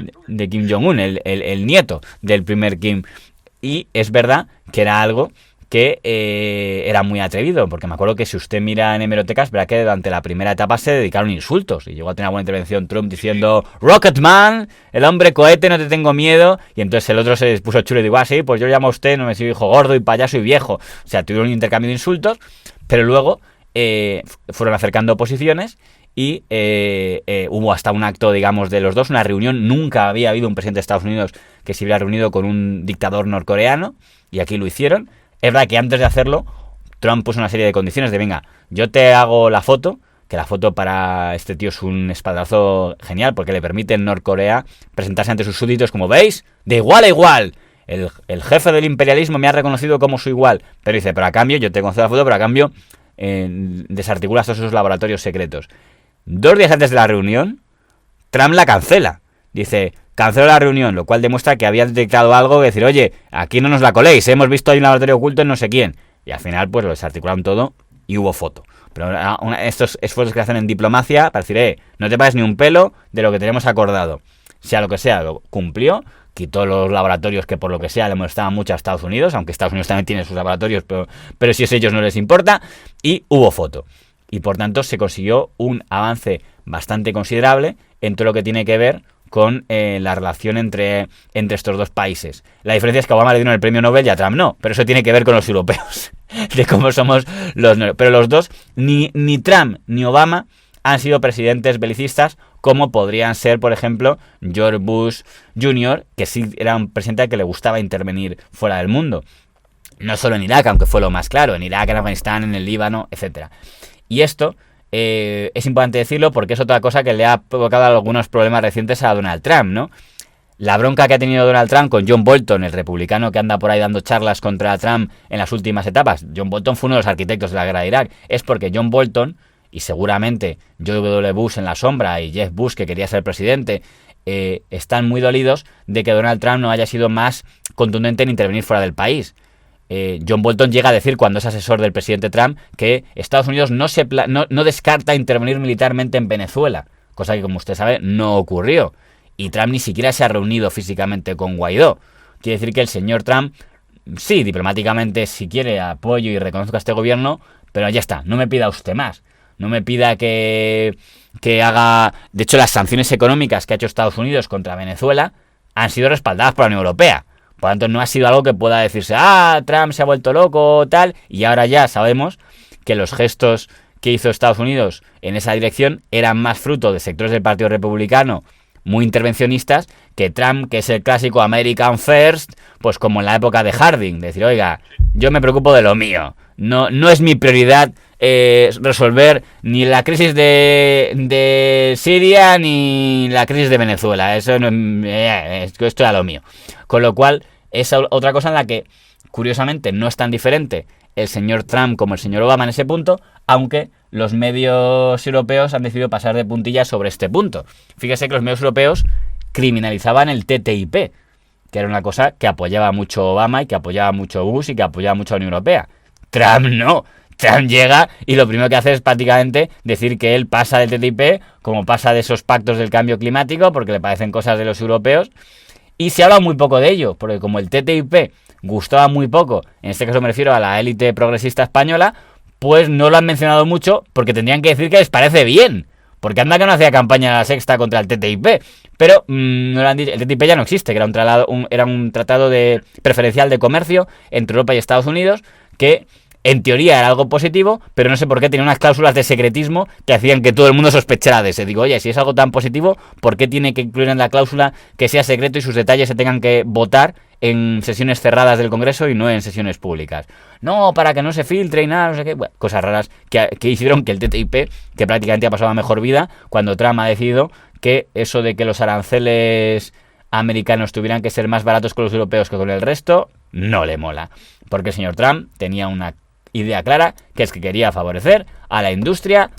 Jong-un, el nieto del primer Kim. Y es verdad que era algo que era muy atrevido, porque me acuerdo que si usted mira en hemerotecas, verá que durante la primera etapa se dedicaron insultos, y llegó a tener una buena intervención Trump diciendo Rocketman, el hombre cohete, no te tengo miedo, y entonces el otro se puso chulo y dijo, sí, pues yo llamo a usted, no me soy hijo gordo y payaso y viejo. O sea, tuvieron un intercambio de insultos, pero luego fueron acercando posiciones y hubo hasta un acto, digamos, de los dos, una reunión. Nunca había habido un presidente de Estados Unidos que se hubiera reunido con un dictador norcoreano, y aquí lo hicieron. Es verdad que antes de hacerlo, Trump puso una serie de condiciones de, venga, yo te hago la foto, que la foto para este tío es un espadazo genial, porque le permite en Norcorea presentarse ante sus súbditos como, ¿veis? De igual a igual. El jefe del imperialismo me ha reconocido como su igual. Pero dice, pero a cambio, yo te concedo la foto, pero a cambio desarticulas todos esos laboratorios secretos. 2 días antes de la reunión, Trump la cancela. Dice, cancelo la reunión, lo cual demuestra que había detectado algo, que decir, oye, aquí no nos la coléis, hemos visto ahí un laboratorio oculto en no sé quién. Y al final, pues lo desarticularon todo y hubo foto. Pero estos esfuerzos que hacen en diplomacia para decir, no te pares ni un pelo de lo que tenemos acordado. Sea lo que sea, lo cumplió, quitó los laboratorios que por lo que sea le molestaban mucho a Estados Unidos, aunque Estados Unidos también tiene sus laboratorios, pero si es ellos no les importa, y hubo foto. Y por tanto se consiguió un avance bastante considerable en todo lo que tiene que ver con la relación entre estos dos países. La diferencia es que a Obama le dieron el premio Nobel y a Trump no, pero eso tiene que ver con los europeos, de cómo somos los... Pero los dos, ni Trump ni Obama han sido presidentes belicistas, como podrían ser, por ejemplo, George Bush Jr., que sí era un presidente al que le gustaba intervenir fuera del mundo. No solo en Irak, aunque fue lo más claro, en Irak, en Afganistán, en el Líbano, etc. Y esto es importante decirlo porque es otra cosa que le ha provocado algunos problemas recientes a Donald Trump, ¿no? La bronca que ha tenido Donald Trump con John Bolton, el republicano que anda por ahí dando charlas contra Trump en las últimas etapas. John Bolton fue uno de los arquitectos de la guerra de Irak. Es porque John Bolton, y seguramente George W. Bush en la sombra y Jeff Bush, que quería ser presidente, están muy dolidos de que Donald Trump no haya sido más contundente en intervenir fuera del país. John Bolton llega a decir, cuando es asesor del presidente Trump, que Estados Unidos no descarta intervenir militarmente en Venezuela, cosa que, como usted sabe, no ocurrió. Y Trump ni siquiera se ha reunido físicamente con Guaidó. Quiere decir que el señor Trump sí, diplomáticamente, si quiere, apoyo y reconozco a este gobierno, pero ya está, no me pida usted más. No me pida que haga... De hecho, las sanciones económicas que ha hecho Estados Unidos contra Venezuela han sido respaldadas por la Unión Europea. Por lo tanto, no ha sido algo que pueda decirse, Trump se ha vuelto loco, tal, y ahora ya sabemos que los gestos que hizo Estados Unidos en esa dirección eran más fruto de sectores del Partido Republicano muy intervencionistas que Trump, que es el clásico American First, pues como en la época de Harding, decir, oiga, yo me preocupo de lo mío, no es mi prioridad resolver ni la crisis de Siria ni la crisis de Venezuela, eso no, esto era lo mío. Con lo cual, es otra cosa en la que, curiosamente, no es tan diferente el señor Trump como el señor Obama en ese punto, aunque los medios europeos han decidido pasar de puntillas sobre este punto. Fíjese que los medios europeos criminalizaban el TTIP, que era una cosa que apoyaba mucho Obama y que apoyaba mucho Bush y que apoyaba mucho a la Unión Europea. Trump no. Trump llega y lo primero que hace es prácticamente decir que él pasa del TTIP como pasa de esos pactos del cambio climático, porque le parecen cosas de los europeos. Y se habla muy poco de ello, porque como el TTIP gustaba muy poco, en este caso me refiero a la élite progresista española, pues no lo han mencionado mucho porque tendrían que decir que les parece bien. Porque anda que no hacía campaña la Sexta contra el TTIP. Pero no lo han dicho. El TTIP ya no existe, que era un tratado preferencial de comercio entre Europa y Estados Unidos, que en teoría era algo positivo, pero no sé por qué tenía unas cláusulas de secretismo que hacían que todo el mundo sospechara de ese. Digo, oye, si es algo tan positivo, ¿por qué tiene que incluir en la cláusula que sea secreto y sus detalles se tengan que votar en sesiones cerradas del Congreso y no en sesiones públicas? No, para que no se filtre y nada, no sé qué. Bueno, cosas raras que hicieron que el TTIP, que prácticamente ha pasado a mejor vida, cuando Trump ha decidido que eso de que los aranceles americanos tuvieran que ser más baratos con los europeos que con el resto, no le mola. Porque el señor Trump tenía una idea clara, que es que quería favorecer a la industria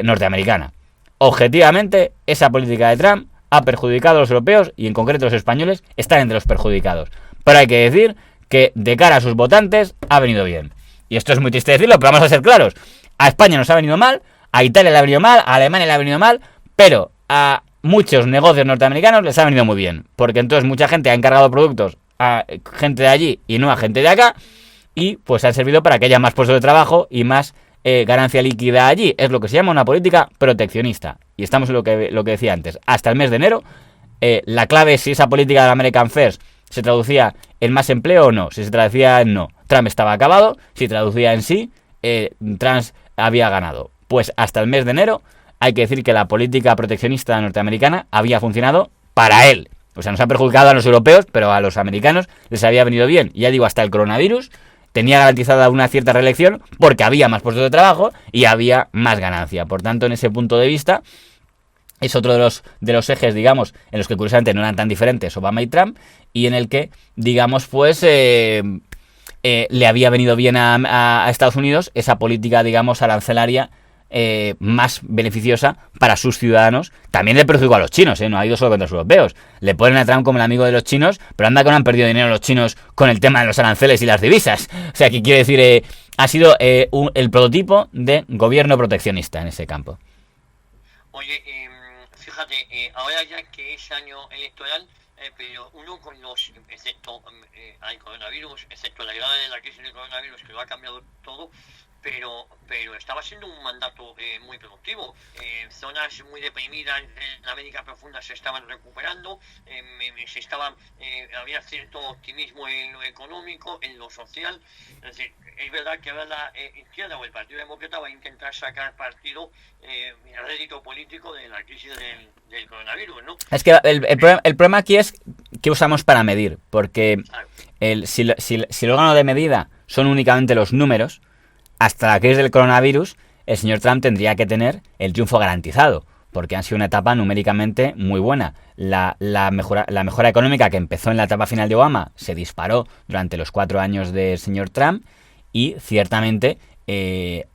norteamericana. Objetivamente, esa política de Trump ha perjudicado a los europeos y en concreto los españoles están entre los perjudicados. Pero hay que decir que de cara a sus votantes ha venido bien. Y esto es muy triste decirlo, pero vamos a ser claros. A España nos ha venido mal, a Italia le ha venido mal, a Alemania le ha venido mal, pero a muchos negocios norteamericanos les ha venido muy bien. Porque entonces mucha gente ha encargado productos a gente de allí y no a gente de acá, y pues han servido para que haya más puestos de trabajo y más ganancia líquida allí. Es lo que se llama una política proteccionista. Y estamos en lo que decía antes. Hasta el mes de enero, la clave es si esa política de American First se traducía en más empleo o no. Si se traducía en no, Trump estaba acabado. Si traducía en sí, Trump había ganado. Pues hasta el mes de enero hay que decir que la política proteccionista norteamericana había funcionado para él. O sea, nos ha perjudicado a los europeos, pero a los americanos les había venido bien. Y ya digo, hasta el coronavirus tenía garantizada una cierta reelección porque había más puestos de trabajo y había más ganancia. Por tanto, en ese punto de vista, es otro de los ejes, digamos, en los que curiosamente no eran tan diferentes Obama y Trump, y en el que, digamos, pues le había venido bien a Estados Unidos esa política, digamos, arancelaria más beneficiosa para sus ciudadanos. También le perjudicó a los chinos, no ha ido solo contra los europeos. Le ponen a Trump como el amigo de los chinos, pero anda que no han perdido dinero los chinos con el tema de los aranceles y las divisas. O sea, que quiere decir, ha sido el prototipo de gobierno proteccionista en ese campo. Oye, fíjate, ahora ya que es año electoral, pero uno con los, excepto al coronavirus, excepto la llegada de la crisis del coronavirus, que lo ha cambiado todo, pero estaba siendo un mandato muy productivo. Zonas muy deprimidas en América Profunda se estaban recuperando, había cierto optimismo en lo económico, en lo social. Es decir, es verdad que ahora la izquierda o el Partido Demócrata va a intentar sacar partido, rédito político de la crisis del coronavirus, ¿no? Es que el problema aquí es qué usamos para medir, porque si el órgano de medida son únicamente los números, hasta la crisis del coronavirus, el señor Trump tendría que tener el triunfo garantizado, porque han sido una etapa numéricamente muy buena. La mejora económica que empezó en la etapa final de Obama se disparó durante los 4 años del señor Trump, y ciertamente él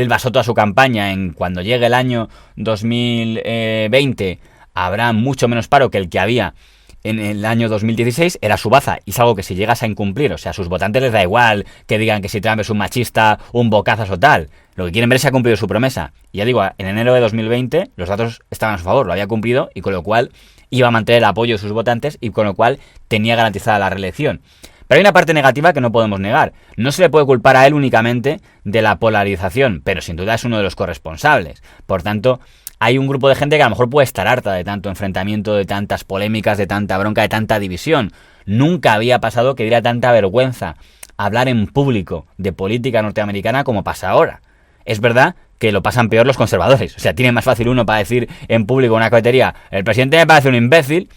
basó toda su campaña en cuando llegue el año 2020 habrá mucho menos paro que el que había en el año 2016, era su baza, y es algo que si llegas a incumplir, o sea, a sus votantes les da igual que digan que si Trump es un machista, un bocazas o tal, lo que quieren ver es si ha cumplido su promesa. Y ya digo, en enero de 2020 los datos estaban a su favor, lo había cumplido, y con lo cual iba a mantener el apoyo de sus votantes, y con lo cual tenía garantizada la reelección. Pero hay una parte negativa que no podemos negar. No se le puede culpar a él únicamente de la polarización, pero sin duda es uno de los corresponsables. Por tanto, hay un grupo de gente que a lo mejor puede estar harta de tanto enfrentamiento, de tantas polémicas, de tanta bronca, de tanta división. Nunca había pasado que diera tanta vergüenza hablar en público de política norteamericana como pasa ahora. Es verdad que lo pasan peor los conservadores. O sea, tiene más fácil uno para decir en público una cohetería, el presidente me parece un imbécil,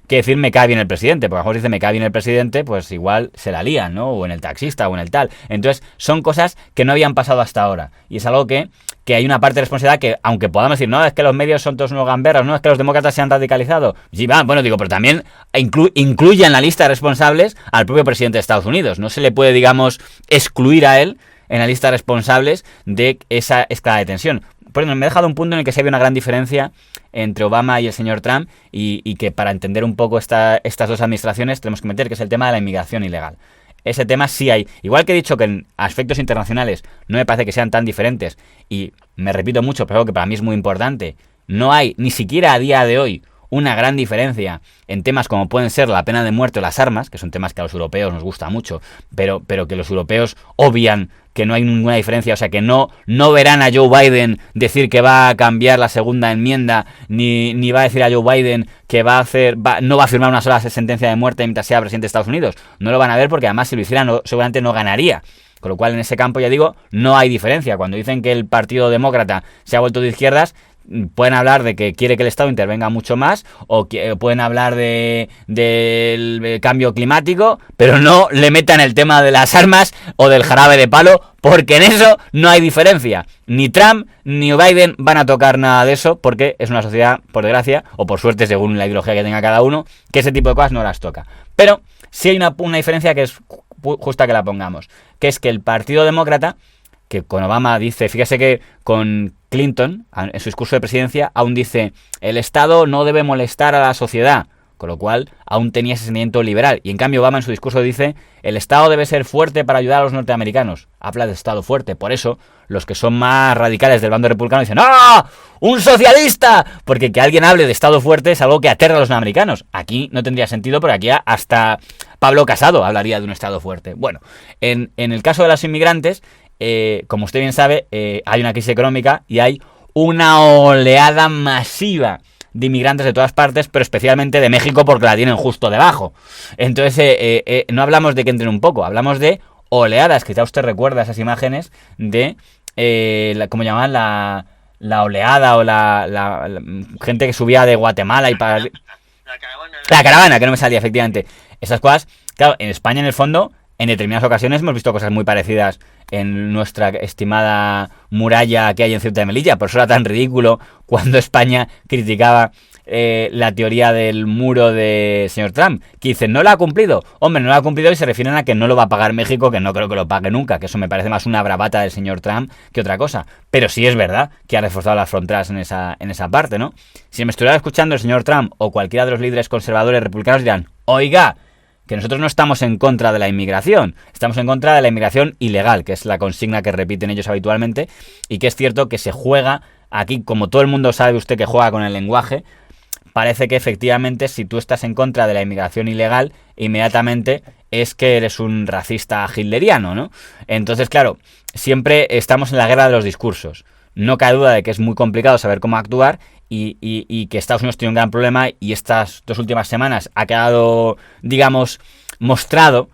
que decir me cae bien el presidente. Porque a lo mejor dice me cae bien el presidente, pues igual se la lían, ¿no? O en el taxista o en el tal. Entonces, son cosas que no habían pasado hasta ahora. Y es algo que hay una parte de responsabilidad que, aunque podamos decir, no, es que los medios son todos unos gamberros, no, es que los demócratas se han radicalizado. Sí, bueno, digo, pero también incluye en la lista de responsables al propio presidente de Estados Unidos. No se le puede, digamos, excluir a él en la lista de responsables de esa escalada de tensión. Por ejemplo, me he dejado un punto en el que se había una gran diferencia entre Obama y el señor Trump y que para entender un poco estas dos administraciones tenemos que meter, que es el tema de la inmigración ilegal. Ese tema sí hay, igual que he dicho que en aspectos internacionales no me parece que sean tan diferentes, y me repito mucho, pero algo que para mí es muy importante, no hay ni siquiera a día de hoy una gran diferencia en temas como pueden ser la pena de muerte o las armas, que son temas que a los europeos nos gusta mucho, pero que los europeos obvian que no hay ninguna diferencia, o sea que no verán a Joe Biden decir que va a cambiar la segunda enmienda, ni va a decir a Joe Biden que no va a firmar una sola sentencia de muerte mientras sea presidente de Estados Unidos. No lo van a ver porque además si lo hiciera seguramente no ganaría. Con lo cual en ese campo, ya digo, no hay diferencia. Cuando dicen que el Partido Demócrata se ha vuelto de izquierdas, pueden hablar de que quiere que el Estado intervenga mucho más, o pueden hablar del cambio climático, pero no le metan el tema de las armas o del jarabe de palo, porque en eso no hay diferencia. Ni Trump ni Biden van a tocar nada de eso, porque es una sociedad, por desgracia, o por suerte, según la ideología que tenga cada uno, que ese tipo de cosas no las toca. Pero sí hay una diferencia que es justa que la pongamos, que es que el Partido Demócrata, que con Obama dice, fíjese que con Clinton, en su discurso de presidencia, aún dice, el Estado no debe molestar a la sociedad, con lo cual aún tenía ese sentimiento liberal. Y en cambio Obama en su discurso dice, el Estado debe ser fuerte para ayudar a los norteamericanos. Habla de Estado fuerte. Por eso, los que son más radicales del bando republicano dicen, ¡ah! ¡Un socialista! Porque que alguien hable de Estado fuerte es algo que aterra a los norteamericanos. Aquí no tendría sentido, porque aquí hasta Pablo Casado hablaría de un Estado fuerte. Bueno, en el caso de los inmigrantes, como usted bien sabe, hay una crisis económica y hay una oleada masiva de inmigrantes de todas partes, pero especialmente de México porque la tienen justo debajo. Entonces, no hablamos de que entren un poco, hablamos de oleadas. Quizá usted recuerda esas imágenes de, ¿cómo llaman? La oleada o la gente que subía de Guatemala y para... La caravana, que no me salía, efectivamente. Esas cosas, claro, en España en el fondo, en determinadas ocasiones hemos visto cosas muy parecidas en nuestra estimada muralla que hay en Ceuta y Melilla. Por eso era tan ridículo cuando España criticaba la teoría del muro de señor Trump, que dicen, no lo ha cumplido. Hombre, no lo ha cumplido y se refieren a que no lo va a pagar México, que no creo que lo pague nunca, que eso me parece más una bravata del señor Trump que otra cosa. Pero sí es verdad que ha reforzado las fronteras en esa parte, ¿no? Si me estuviera escuchando el señor Trump o cualquiera de los líderes conservadores republicanos dirán, oiga, que nosotros no estamos en contra de la inmigración, estamos en contra de la inmigración ilegal, que es la consigna que repiten ellos habitualmente, y que es cierto que se juega aquí, como todo el mundo sabe usted que juega con el lenguaje, parece que efectivamente si tú estás en contra de la inmigración ilegal, inmediatamente es que eres un racista hitleriano, ¿no? Entonces, claro, siempre estamos en la guerra de los discursos. No cabe duda de que es muy complicado saber cómo actuar y que Estados Unidos tiene un gran problema, y estas 2 últimas semanas ha quedado, digamos, mostrado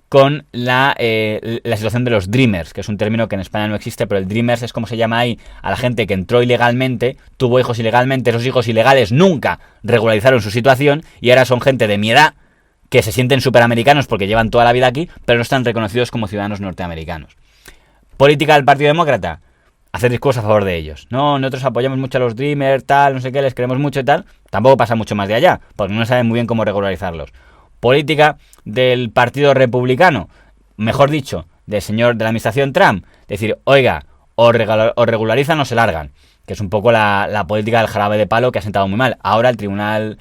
con la situación de los Dreamers, que es un término que en España no existe, pero el Dreamers es como se llama ahí a la gente que entró ilegalmente, tuvo hijos ilegalmente, esos hijos ilegales nunca regularizaron su situación y ahora son gente de mi edad que se sienten superamericanos porque llevan toda la vida aquí, pero no están reconocidos como ciudadanos norteamericanos. Política del Partido Demócrata: hacer discursos a favor de ellos. No, nosotros apoyamos mucho a los Dreamers, tal, no sé qué, les queremos mucho y tal. Tampoco pasa mucho más de allá, porque no saben muy bien cómo regularizarlos. Política del Partido Republicano, mejor dicho, de la administración Trump, decir, oiga, o regularizan o se largan, que es un poco la política del jarabe de palo, que ha sentado muy mal. Ahora el Tribunal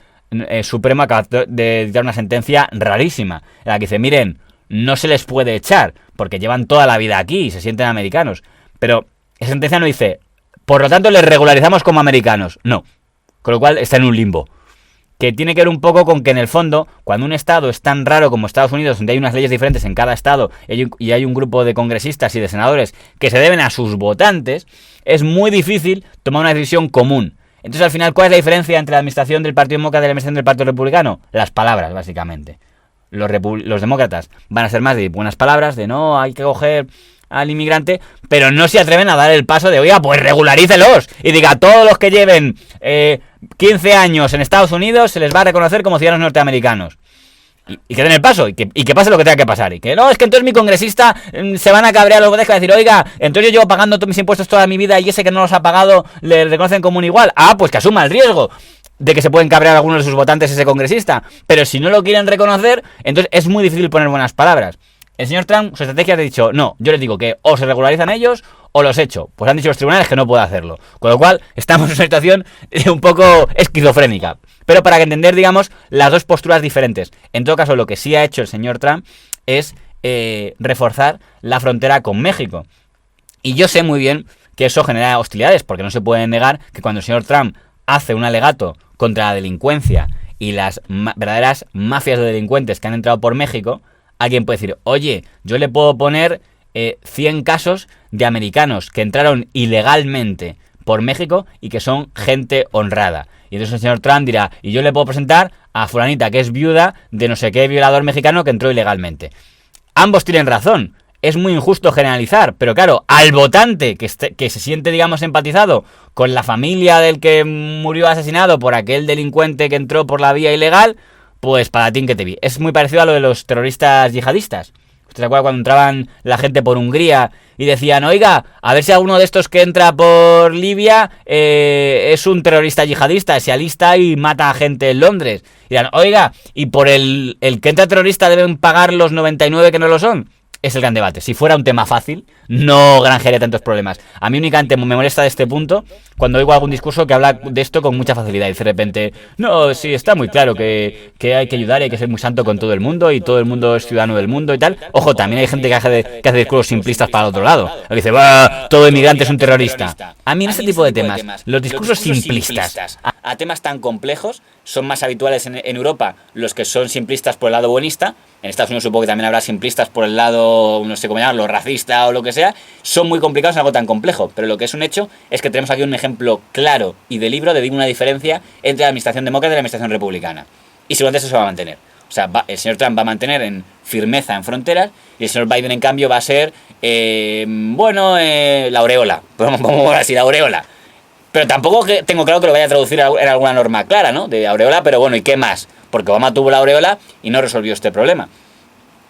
Supremo acaba de dar una sentencia rarísima, en la que dice, miren, no se les puede echar, porque llevan toda la vida aquí y se sienten americanos, pero esa sentencia no dice, por lo tanto les regularizamos como americanos. No, con lo cual está en un limbo. que tiene que ver un poco con que en el fondo, cuando un estado es tan raro como Estados Unidos, donde hay unas leyes diferentes en cada estado y hay un grupo de congresistas y de senadores que se deben a sus votantes, es muy difícil tomar una decisión común. Entonces, al final, ¿cuál es la diferencia entre la administración del Partido Demócrata y la administración del Partido Republicano? Las palabras, básicamente. Los demócratas van a ser más de buenas palabras, de no, hay que coger al inmigrante, pero no se atreven a dar el paso de, oiga, pues regularícelos y diga, a todos los que lleven 15 años en Estados Unidos se les va a reconocer como ciudadanos norteamericanos. Y que den el paso, y que pase lo que tenga que pasar. Y que no, es que entonces mi congresista se van a cabrear los votantes que van a decir, oiga, entonces yo llevo pagando todos mis impuestos toda mi vida y ese que no los ha pagado le reconocen como un igual. Ah, pues que asuma el riesgo de que se pueden cabrear algunos de sus votantes ese congresista. Pero si no lo quieren reconocer, entonces es muy difícil poner buenas palabras. El señor Trump, su estrategia ha dicho, no, yo les digo que o se regularizan ellos o los echo. Pues han dicho los tribunales que no puede hacerlo. Con lo cual, estamos en una situación un poco esquizofrénica. Pero para que entender, digamos, las dos posturas diferentes. En todo caso, lo que sí ha hecho el señor Trump es reforzar la frontera con México. Y yo sé muy bien que eso genera hostilidades, porque no se puede negar que cuando el señor Trump hace un alegato contra la delincuencia y las verdaderas mafias de delincuentes que han entrado por México, alguien puede decir, oye, yo le puedo poner 100 casos de americanos que entraron ilegalmente por México y que son gente honrada. Y entonces el señor Trump dirá, y yo le puedo presentar a fulanita que es viuda de no sé qué violador mexicano que entró ilegalmente. Ambos tienen razón. Es muy injusto generalizar, pero claro, al votante que se siente, digamos, empatizado con la familia del que murió asesinado por aquel delincuente que entró por la vía ilegal, pues palatín que te vi. Es muy parecido a lo de los terroristas yihadistas. ¿Usted se acuerda cuando entraban la gente por Hungría y decían, oiga, a ver si alguno de estos que entra por Libia es un terrorista yihadista, se alista y mata a gente en Londres? Y dirán, oiga, y por el que entra terrorista deben pagar los 99 que no lo son. Es el gran debate. Si fuera un tema fácil, no granjearía tantos problemas. A mí únicamente me molesta de este punto cuando oigo algún discurso que habla de esto con mucha facilidad y dice de repente, no, sí, está muy claro que hay que ayudar y hay que ser muy santo con todo el mundo y todo el mundo es ciudadano del mundo y tal. Ojo, también hay gente que hace discursos simplistas para el otro lado. Que dice, todo inmigrante es un terrorista. A mí en este tipo de temas, los discursos simplistas a temas tan complejos son más habituales en Europa, los que son simplistas por el lado buenista. En Estados Unidos supongo que también habrá simplistas por el lado, no sé cómo llamarlo, racista o lo que sea. Son muy complicados en algo tan complejo. Pero lo que es un hecho es que tenemos aquí un ejemplo claro y de libro de una diferencia entre la administración demócrata y la administración republicana. Y seguramente eso se va a mantener. O sea, el señor Trump va a mantener en firmeza en fronteras y el señor Biden, en cambio, va a ser, la aureola. Vamos a decir, la aureola. Pero tampoco tengo claro que lo vaya a traducir en alguna norma clara, ¿no? De aureola, pero bueno, ¿y qué más? Porque Obama tuvo la aureola y no resolvió este problema.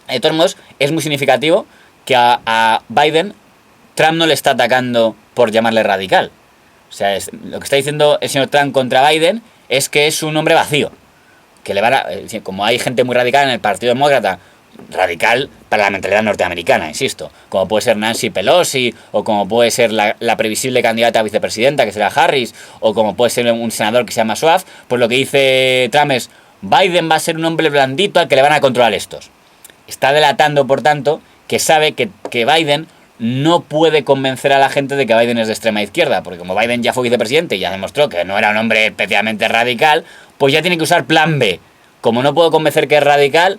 De todos modos, es muy significativo que a Biden Trump no le está atacando por llamarle radical. O sea, lo que está diciendo el señor Trump contra Biden es que es un hombre vacío. Que le van a, como hay gente muy radical en el Partido Demócrata, radical para la mentalidad norteamericana, insisto, como puede ser Nancy Pelosi, o como puede ser la previsible candidata a vicepresidenta, que será Harris, o como puede ser un senador que se llama Swaff, pues lo que dice Trump es, Biden va a ser un hombre blandito al que le van a controlar estos. Está delatando, por tanto, que sabe que Biden no puede convencer a la gente de que Biden es de extrema izquierda, porque como Biden ya fue vicepresidente y ya demostró que no era un hombre especialmente radical, pues ya tiene que usar plan B. Como no puedo convencer que es radical,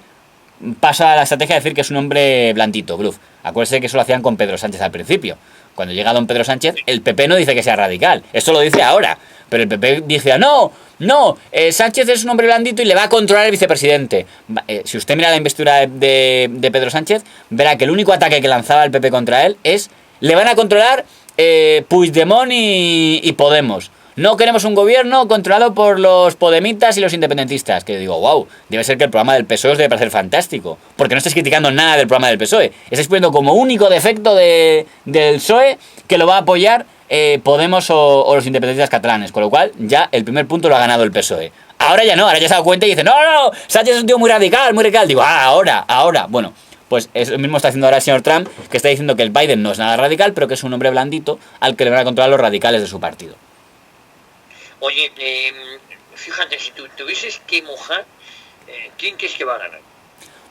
pasa a la estrategia de decir que es un hombre blandito, bluff. Acuérdense que eso lo hacían con Pedro Sánchez al principio. Cuando llega don Pedro Sánchez, el PP no dice que sea radical. Esto lo dice ahora. Pero el PP dice, no, Sánchez es un hombre blandito y le va a controlar el vicepresidente. Si usted mira la investidura de Pedro Sánchez, verá que el único ataque que lanzaba el PP contra él es, le van a controlar Puigdemont y Podemos. No queremos un gobierno controlado por los podemitas y los independentistas. Que digo, wow, debe ser que el programa del PSOE os debe parecer fantástico. Porque no estáis criticando nada del programa del PSOE. Estáis poniendo como único defecto del PSOE que lo va a apoyar Podemos o los independentistas catalanes. Con lo cual, ya el primer punto lo ha ganado el PSOE. Ahora ya no, ahora ya se ha dado cuenta y dice, no, Sánchez es un tío muy radical, muy radical. Digo, ahora. Bueno, pues eso mismo está haciendo ahora el señor Trump, que está diciendo que el Biden no es nada radical, pero que es un hombre blandito al que le van a controlar los radicales de su partido. Oye, fíjate, si tú tuvieses que mojar, ¿quién crees que va a ganar?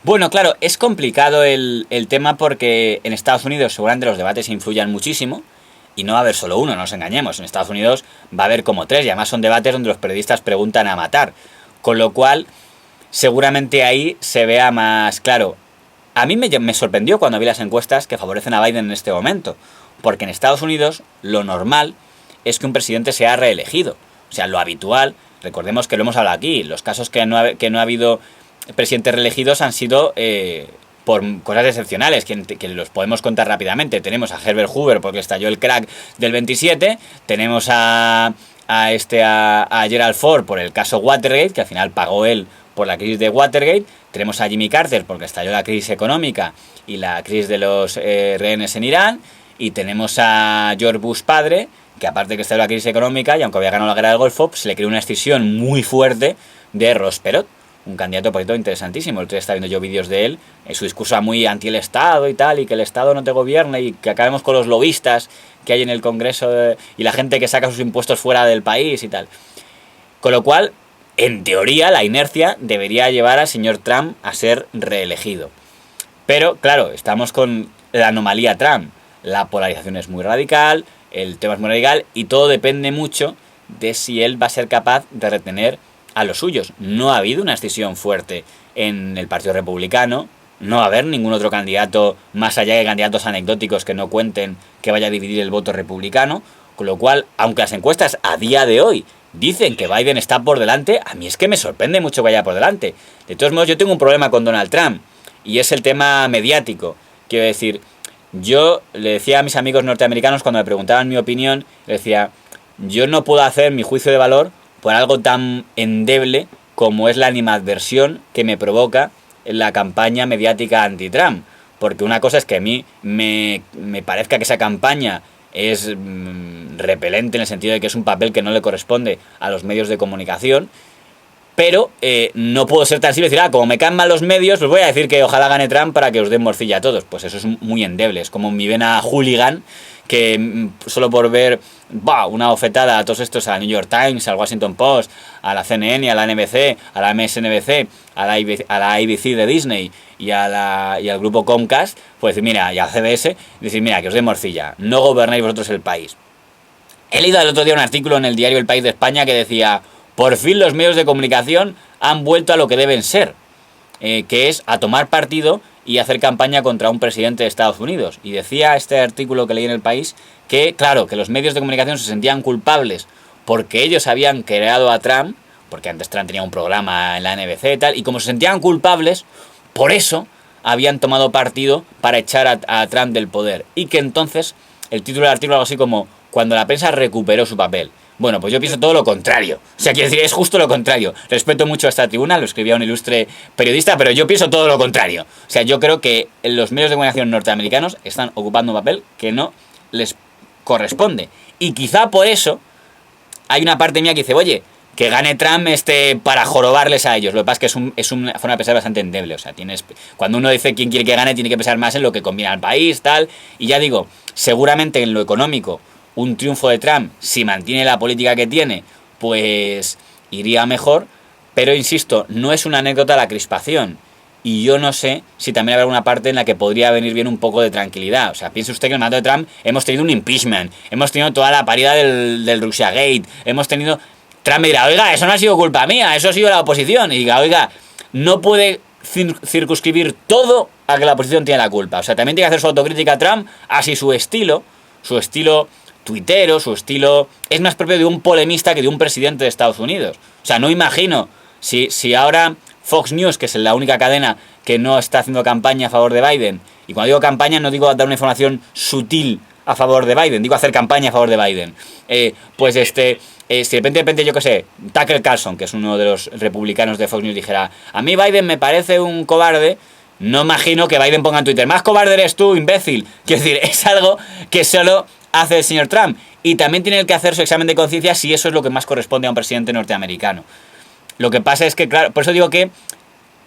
Bueno, claro, es complicado el tema porque en Estados Unidos seguramente los debates influyan muchísimo y no va a haber solo uno, no nos engañemos. En Estados Unidos va a haber como 3 y además son debates donde los periodistas preguntan a matar. Con lo cual, seguramente ahí se vea más claro. A mí me sorprendió cuando vi las encuestas que favorecen a Biden en este momento, porque en Estados Unidos lo normal es que un presidente sea reelegido. O sea, lo habitual, recordemos que lo hemos hablado aquí, los casos que no ha habido presidentes reelegidos han sido por cosas excepcionales, que los podemos contar rápidamente. Tenemos a Herbert Hoover porque estalló el crack del 27, tenemos a Gerald Ford por el caso Watergate, que al final pagó él por la crisis de Watergate, tenemos a Jimmy Carter porque estalló la crisis económica y la crisis de los rehenes en Irán, y tenemos a George Bush padre, que aparte de que estalló la crisis económica y aunque había ganado la guerra del Golfo, se le creó una escisión muy fuerte de Ross Perot, un candidato por cierto interesantísimo. El otro día estaba viendo yo vídeos de él, en su discurso muy anti el Estado y tal, y que el Estado no te gobierna y que acabemos con los lobistas que hay en el Congreso y la gente que saca sus impuestos fuera del país y tal. Con lo cual, en teoría, la inercia debería llevar al señor Trump a ser reelegido. Pero, claro, estamos con la anomalía Trump. La polarización es muy radical, el tema es muy radical y todo depende mucho de si él va a ser capaz de retener a los suyos. No ha habido una escisión fuerte en el Partido Republicano, no va a haber ningún otro candidato más allá de candidatos anecdóticos que no cuenten que vaya a dividir el voto republicano, con lo cual, aunque las encuestas a día de hoy dicen que Biden está por delante, a mí es que me sorprende mucho que vaya por delante. De todos modos, yo tengo un problema con Donald Trump y es el tema mediático. Quiero decir, yo le decía a mis amigos norteamericanos cuando me preguntaban mi opinión, le decía, yo no puedo hacer mi juicio de valor por algo tan endeble como es la animadversión que me provoca la campaña mediática anti-Trump. Porque una cosa es que a mí me parezca que esa campaña es repelente en el sentido de que es un papel que no le corresponde a los medios de comunicación, pero no puedo ser tan simple y decir, como me caen mal los medios, pues voy a decir que ojalá gane Trump para que os den morcilla a todos. Pues eso es muy endeble, es como mi vena hooligan, que solo por ver una bofetada a todos estos, a la New York Times, al Washington Post, a la CNN, a la NBC, a la MSNBC, a la ABC de Disney y al grupo Comcast, pues decir, mira, y a CBS, decir, mira, que os den morcilla, no gobernáis vosotros el país. He leído el otro día un artículo en el diario El País de España que decía, por fin los medios de comunicación han vuelto a lo que deben ser, que es a tomar partido y hacer campaña contra un presidente de Estados Unidos. Y decía este artículo que leí en El País que, claro, que los medios de comunicación se sentían culpables porque ellos habían creado a Trump, porque antes Trump tenía un programa en la NBC y tal, y como se sentían culpables, por eso habían tomado partido para echar a Trump del poder. Y que entonces, el título del artículo algo así como, cuando la prensa recuperó su papel. Bueno, pues yo pienso todo lo contrario. O sea, quiero decir, es justo lo contrario. Respeto mucho a esta tribuna, lo escribía un ilustre periodista, pero yo pienso todo lo contrario. O sea, yo creo que los medios de comunicación norteamericanos están ocupando un papel que no les corresponde. Y quizá por eso hay una parte mía que dice, oye, que gane Trump para jorobarles a ellos. Lo que pasa es que es una forma de pensar bastante endeble. O sea, cuando uno dice quién quiere que gane, tiene que pensar más en lo que conviene al país, tal. Y ya digo, seguramente en lo económico, un triunfo de Trump, si mantiene la política que tiene, pues iría mejor. Pero insisto, no es una anécdota la crispación. Y yo no sé si también habrá una parte en la que podría venir bien un poco de tranquilidad. O sea, piense usted que en el mandato de Trump hemos tenido un impeachment, hemos tenido toda la parida del Russiagate, hemos tenido... Trump me dirá, oiga, eso no ha sido culpa mía, eso ha sido la oposición. Y diga, oiga, no puede circunscribir todo a que la oposición tiene la culpa. O sea, también tiene que hacer su autocrítica a Trump, así su estilo tuitero, su estilo es más propio de un polemista que de un presidente de Estados Unidos. O sea, no imagino si ahora Fox News, que es la única cadena que no está haciendo campaña a favor de Biden, y cuando digo campaña no digo dar una información sutil a favor de Biden, digo hacer campaña a favor de Biden, si de repente, yo qué sé, Tucker Carlson, que es uno de los republicanos de Fox News, dijera, a mí Biden me parece un cobarde, no imagino que Biden ponga en Twitter, más cobarde eres tú, imbécil. Quiero decir, es algo que solo hace el señor Trump. Y también tiene que hacer su examen de conciencia si eso es lo que más corresponde a un presidente norteamericano. Lo que pasa es que, claro, por eso digo que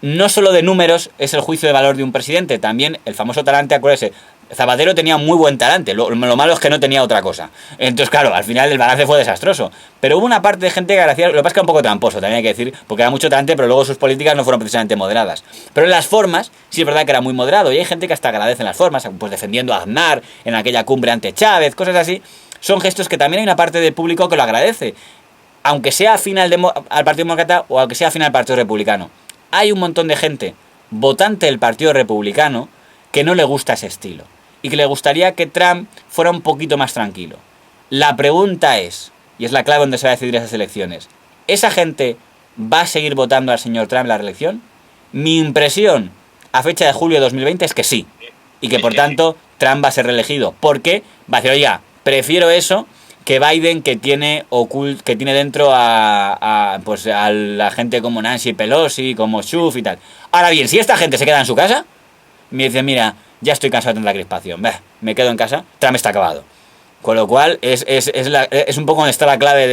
no solo de números es el juicio de valor de un presidente, también el famoso talante, acuérdese, Zapatero tenía muy buen talante, lo malo es que no tenía otra cosa. Entonces, claro, al final el balance fue desastroso. Pero hubo una parte de gente que agradecía, lo que pasa es que era un poco tramposo, también hay que decir, porque era mucho talante, pero luego sus políticas no fueron precisamente moderadas. Pero en las formas, sí es verdad que era muy moderado, y hay gente que hasta agradece en las formas, pues defendiendo a Aznar en aquella cumbre ante Chávez, cosas así. Son gestos que también hay una parte del público que lo agradece. aunque sea afín al Partido Demócrata o aunque sea afín al Partido Republicano, hay un montón de gente votante del Partido Republicano que no le gusta ese estilo y que le gustaría que Trump fuera un poquito más tranquilo. La pregunta es, y es la clave donde se va a decidir esas elecciones, ¿esa gente va a seguir votando al señor Trump en la reelección? Mi impresión a fecha de julio de 2020 es que sí, y que por tanto Trump va a ser reelegido, porque va a decir, oiga, prefiero eso que Biden, que tiene dentro pues a la gente como Nancy Pelosi, como Schuff y tal. Ahora bien, si esta gente se queda en su casa, me dice, mira, ya estoy cansado de tanta crispación, me quedo en casa, Trump está acabado. Con lo cual, es un poco donde está la clave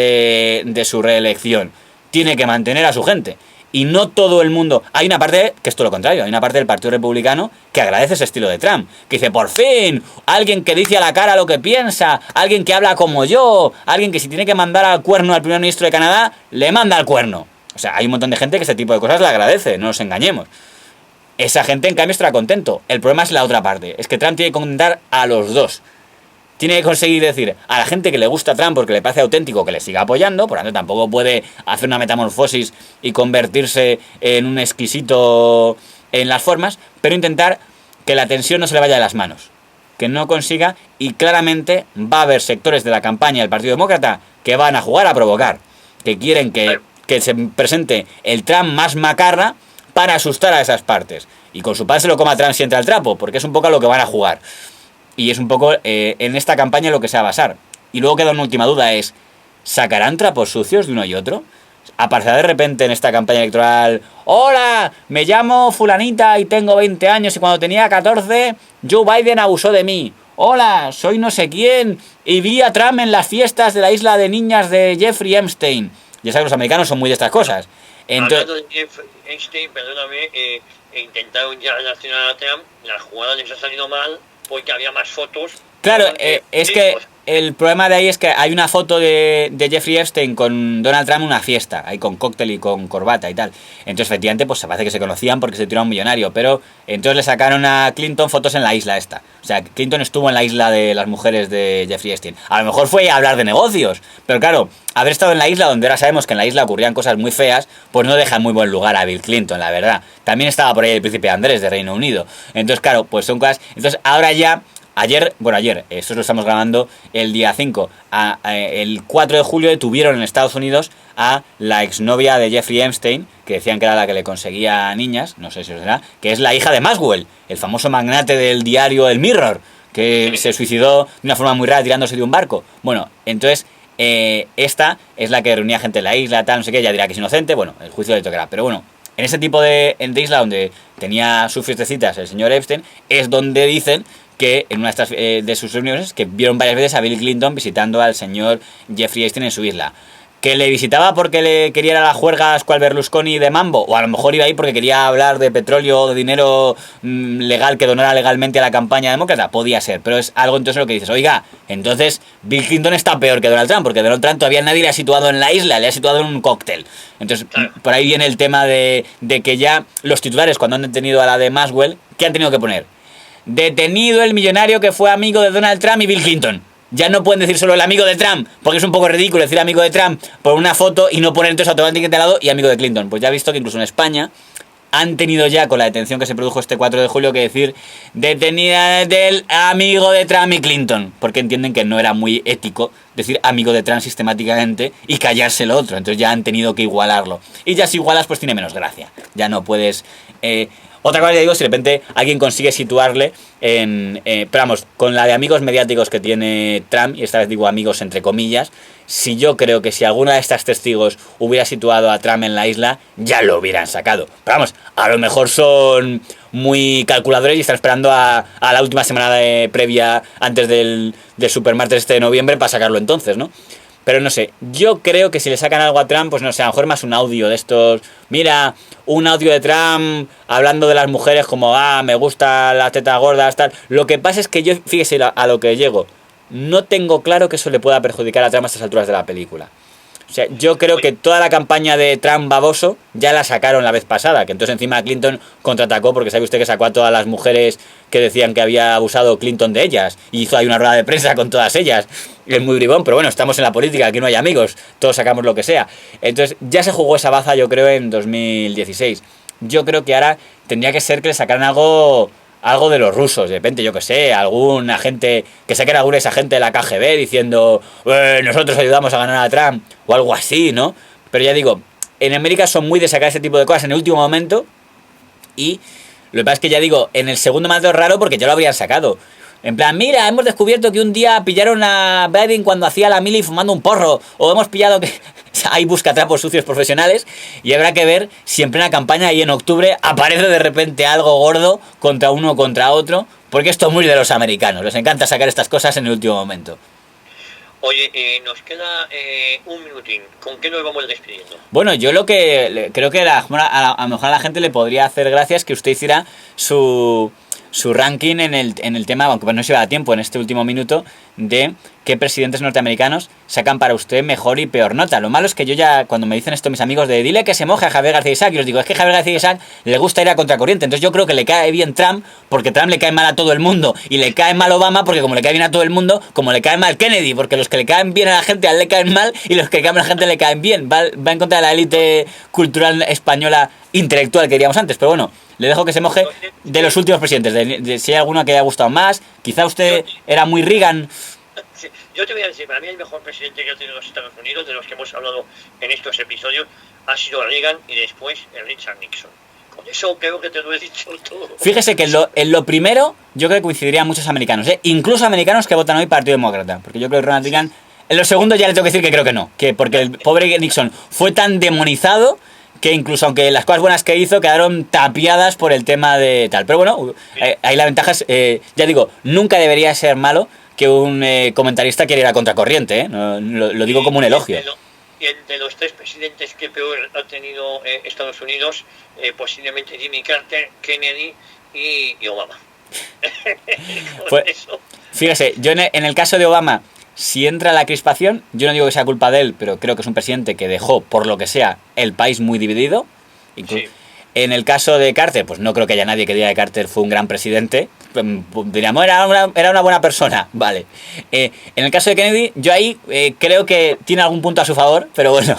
de su reelección. Tiene que mantener a su gente. Y no todo el mundo... Hay una parte que es todo lo contrario. Hay una parte del Partido Republicano que agradece ese estilo de Trump. Que dice, por fin, alguien que dice a la cara lo que piensa, alguien que habla como yo, alguien que si tiene que mandar al cuerno al primer ministro de Canadá, le manda al cuerno. O sea, hay un montón de gente que ese tipo de cosas le agradece, no nos engañemos. Esa gente, en cambio, estará contento. El problema es la otra parte. Es que Trump tiene que contentar a los dos. Tiene que conseguir decir a la gente que le gusta Trump porque le parece auténtico que le siga apoyando, por lo tanto tampoco puede hacer una metamorfosis y convertirse en un exquisito en las formas, pero intentar que la tensión no se le vaya de las manos, que no consiga, y claramente va a haber sectores de la campaña del Partido Demócrata que van a jugar a provocar, que quieren que se presente el Trump más macarra para asustar a esas partes, y con su pan se lo coma Trump si entra al trapo, porque es un poco a lo que van a jugar. Y es un poco en esta campaña lo que se va a basar. Y luego queda una última duda, es, ¿sacarán trapos sucios de uno y otro? Aparecerá de repente en esta campaña electoral, hola, me llamo fulanita y tengo 20 años y cuando tenía 14 Joe Biden abusó de mí. Hola, soy no sé quién y vi a Trump en las fiestas de la isla de niñas de Jeffrey Epstein. Ya sabes, los americanos son muy de estas cosas. Hablando de Jeffrey Epstein, perdóname, intentaron ya relacionar a Trump, la jugada les ha salido mal, porque había más fotos. Claro, es que el problema de ahí es que hay una foto de Jeffrey Epstein con Donald Trump en una fiesta, ahí con cóctel y con corbata y tal. Entonces, efectivamente, pues se parece que se conocían porque se tiró a un millonario, pero entonces le sacaron a Clinton fotos en la isla esta. O sea, Clinton estuvo en la isla de las mujeres de Jeffrey Epstein. A lo mejor fue a hablar de negocios, pero claro, haber estado en la isla, donde ahora sabemos que en la isla ocurrían cosas muy feas, pues no deja en muy buen lugar a Bill Clinton, la verdad. También estaba por ahí el príncipe Andrés de Reino Unido. Entonces, claro, pues son cosas... Entonces, ahora ya... Ayer, esto lo estamos grabando el día 5, el 4 de julio detuvieron en Estados Unidos a la exnovia de Jeffrey Epstein, que decían que era la que le conseguía niñas, no sé si lo será, que es la hija de Maxwell, el famoso magnate del diario El Mirror, que se suicidó de una forma muy rara tirándose de un barco. Bueno, entonces, esta es la que reunía gente en la isla, tal, no sé qué, ya dirá que es inocente, bueno, el juicio le tocará, pero bueno, en ese tipo de isla donde tenía sus fiestecitas el señor Epstein, es donde dicen que en una de sus reuniones que vieron varias veces a Bill Clinton visitando al señor Jeffrey Epstein en su isla. ¿Que le visitaba porque le quería ir a las juergas cual Berlusconi de Mambo? O a lo mejor iba ahí porque quería hablar de petróleo o de dinero legal que donara legalmente a la campaña demócrata. Podía ser, pero es algo entonces lo que dices. Oiga, entonces Bill Clinton está peor que Donald Trump, porque Donald Trump todavía nadie le ha situado en la isla, le ha situado en un cóctel. Entonces, por ahí viene el tema de que ya los titulares, cuando han detenido a la de Maxwell, ¿qué han tenido que poner? Detenido el millonario que fue amigo de Donald Trump y Bill Clinton. Ya no pueden decir solo el amigo de Trump, porque es un poco ridículo decir amigo de Trump por una foto y no poner entonces automáticamente al lado y amigo de Clinton. Pues ya he visto que incluso en España han tenido ya, con la detención que se produjo este 4 de julio, que decir detenida del amigo de Trump y Clinton, porque entienden que no era muy ético decir amigo de Trump sistemáticamente y callarse lo otro. Entonces ya han tenido que igualarlo. Y ya si igualas, pues tiene menos gracia. Ya no puedes... Otra cosa, ya digo, si de repente alguien consigue situarle en... pero vamos, con la de amigos mediáticos que tiene Trump, y esta vez digo amigos entre comillas, si yo creo que si alguna de estas testigos hubiera situado a Trump en la isla, ya lo hubieran sacado. Pero vamos, a lo mejor son muy calculadores y están esperando a la última semana previa antes del supermartes este de noviembre para sacarlo entonces, ¿no? Pero no sé, yo creo que si le sacan algo a Trump, pues no sé, a lo mejor más un audio de estos... Mira, un audio de Trump hablando de las mujeres como, me gusta las tetas gordas, tal. Lo que pasa es que yo, fíjese a lo que llego, no tengo claro que eso le pueda perjudicar a Trump a estas alturas de la película. O sea, yo creo que toda la campaña de Trump baboso ya la sacaron la vez pasada, que entonces encima Clinton contraatacó porque sabe usted que sacó a todas las mujeres que decían que había abusado Clinton de ellas y hizo ahí una rueda de prensa con todas ellas. Es muy bribón, pero bueno, estamos en la política, aquí no hay amigos, todos sacamos lo que sea. Entonces ya se jugó esa baza, yo creo, en 2016. Yo creo que ahora tendría que ser que le sacaran algo de los rusos, de repente, yo que sé, algún agente, que saquen algún agente de la KGB diciendo nosotros ayudamos a ganar a Trump, o algo así, ¿no? Pero ya digo, en América son muy de sacar ese tipo de cosas en el último momento, y lo que pasa es que ya digo, en el segundo momento es raro porque ya lo habrían sacado. En plan, mira, hemos descubierto que un día pillaron a Biden cuando hacía la mili fumando un porro, o hemos pillado que... Hay buscatrapos sucios profesionales y habrá que ver si en plena campaña y en octubre aparece de repente algo gordo contra uno o contra otro, porque esto es muy de los americanos, les encanta sacar estas cosas en el último momento. Oye, nos queda un minutín. ¿Con qué nos vamos despidiendo? Bueno, yo lo que creo que a lo mejor a la gente le podría hacer gracia es que usted hiciera su ranking en el tema, aunque no se va a tiempo en este último minuto, de qué presidentes norteamericanos sacan para usted mejor y peor nota. Lo malo es que yo ya, cuando me dicen esto mis amigos de dile que se moje a Javier García Isaac, y les digo, es que Javier García Isaac le gusta ir a contracorriente, entonces yo creo que le cae bien Trump, porque Trump le cae mal a todo el mundo, y le cae mal Obama, porque como le cae bien a todo el mundo, como le cae mal Kennedy, porque los que le caen bien a la gente a él le caen mal, y los que le caen mal a la gente le caen bien. Va en contra de la élite cultural española intelectual que diríamos antes, pero bueno, le dejo que se moje de los últimos presidentes, de si hay alguno que le haya gustado más. Quizá usted era muy Reagan. Sí, yo te voy a decir, para mí el mejor presidente que ha tenido los Estados Unidos, de los que hemos hablado en estos episodios, ha sido Reagan y después Richard Nixon. Con eso creo que te lo he dicho todo. Fíjese que en lo primero yo creo que coincidirían muchos americanos, incluso americanos que votan hoy Partido Demócrata, porque yo creo que Ronald Reagan... En lo segundo ya le tengo que decir que creo que no, que porque el pobre Nixon fue tan demonizado que incluso aunque las cosas buenas que hizo quedaron tapiadas por el tema de tal. Pero bueno, ahí la ventaja es, ya digo, nunca debería ser malo que un comentarista quiera ir a contracorriente, ¿eh? No, lo digo como un elogio. Y el de los tres presidentes que peor ha tenido Estados Unidos, posiblemente Jimmy Carter, Kennedy y Obama. Pues, fíjese, yo en el caso de Obama, si entra la crispación, yo no digo que sea culpa de él, pero creo que es un presidente que dejó, por lo que sea, el país muy dividido. Sí. En el caso de Carter, pues no creo que haya nadie que diga que Carter fue un gran presidente. Diríamos, era una buena persona, vale. En el caso de Kennedy, yo ahí creo que tiene algún punto a su favor, pero bueno,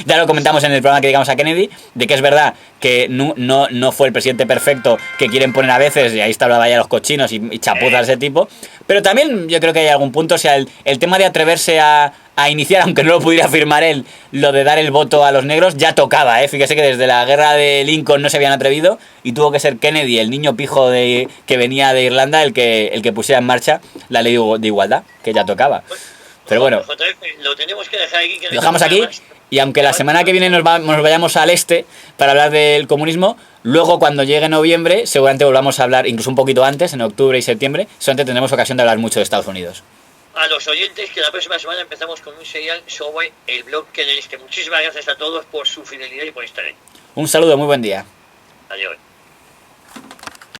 ya lo comentamos en el programa que digamos a Kennedy, de que es verdad que no fue el presidente perfecto que quieren poner a veces, y ahí está la valla de los cochinos y chapuzas de ese tipo, pero también yo creo que hay algún punto, o sea, el tema de atreverse a iniciar, aunque no lo pudiera afirmar él, lo de dar el voto a los negros, ya tocaba, Fíjese que desde la guerra de Lincoln no se habían atrevido y tuvo que ser Kennedy, el niño pijo que venía de Irlanda, el que pusiera en marcha la ley de igualdad, que ya tocaba. Pero bueno, lo tenemos que dejar aquí. Lo dejamos aquí, y aunque la semana que viene nos vayamos al este para hablar del comunismo, luego cuando llegue noviembre seguramente volvamos a hablar, incluso un poquito antes, en octubre y septiembre, solamente tendremos ocasión de hablar mucho de Estados Unidos. A los oyentes, que la próxima semana empezamos con un serial sobre el blog que del este. Muchísimas gracias a todos por su fidelidad y por estar ahí. Un saludo, muy buen día. Adiós.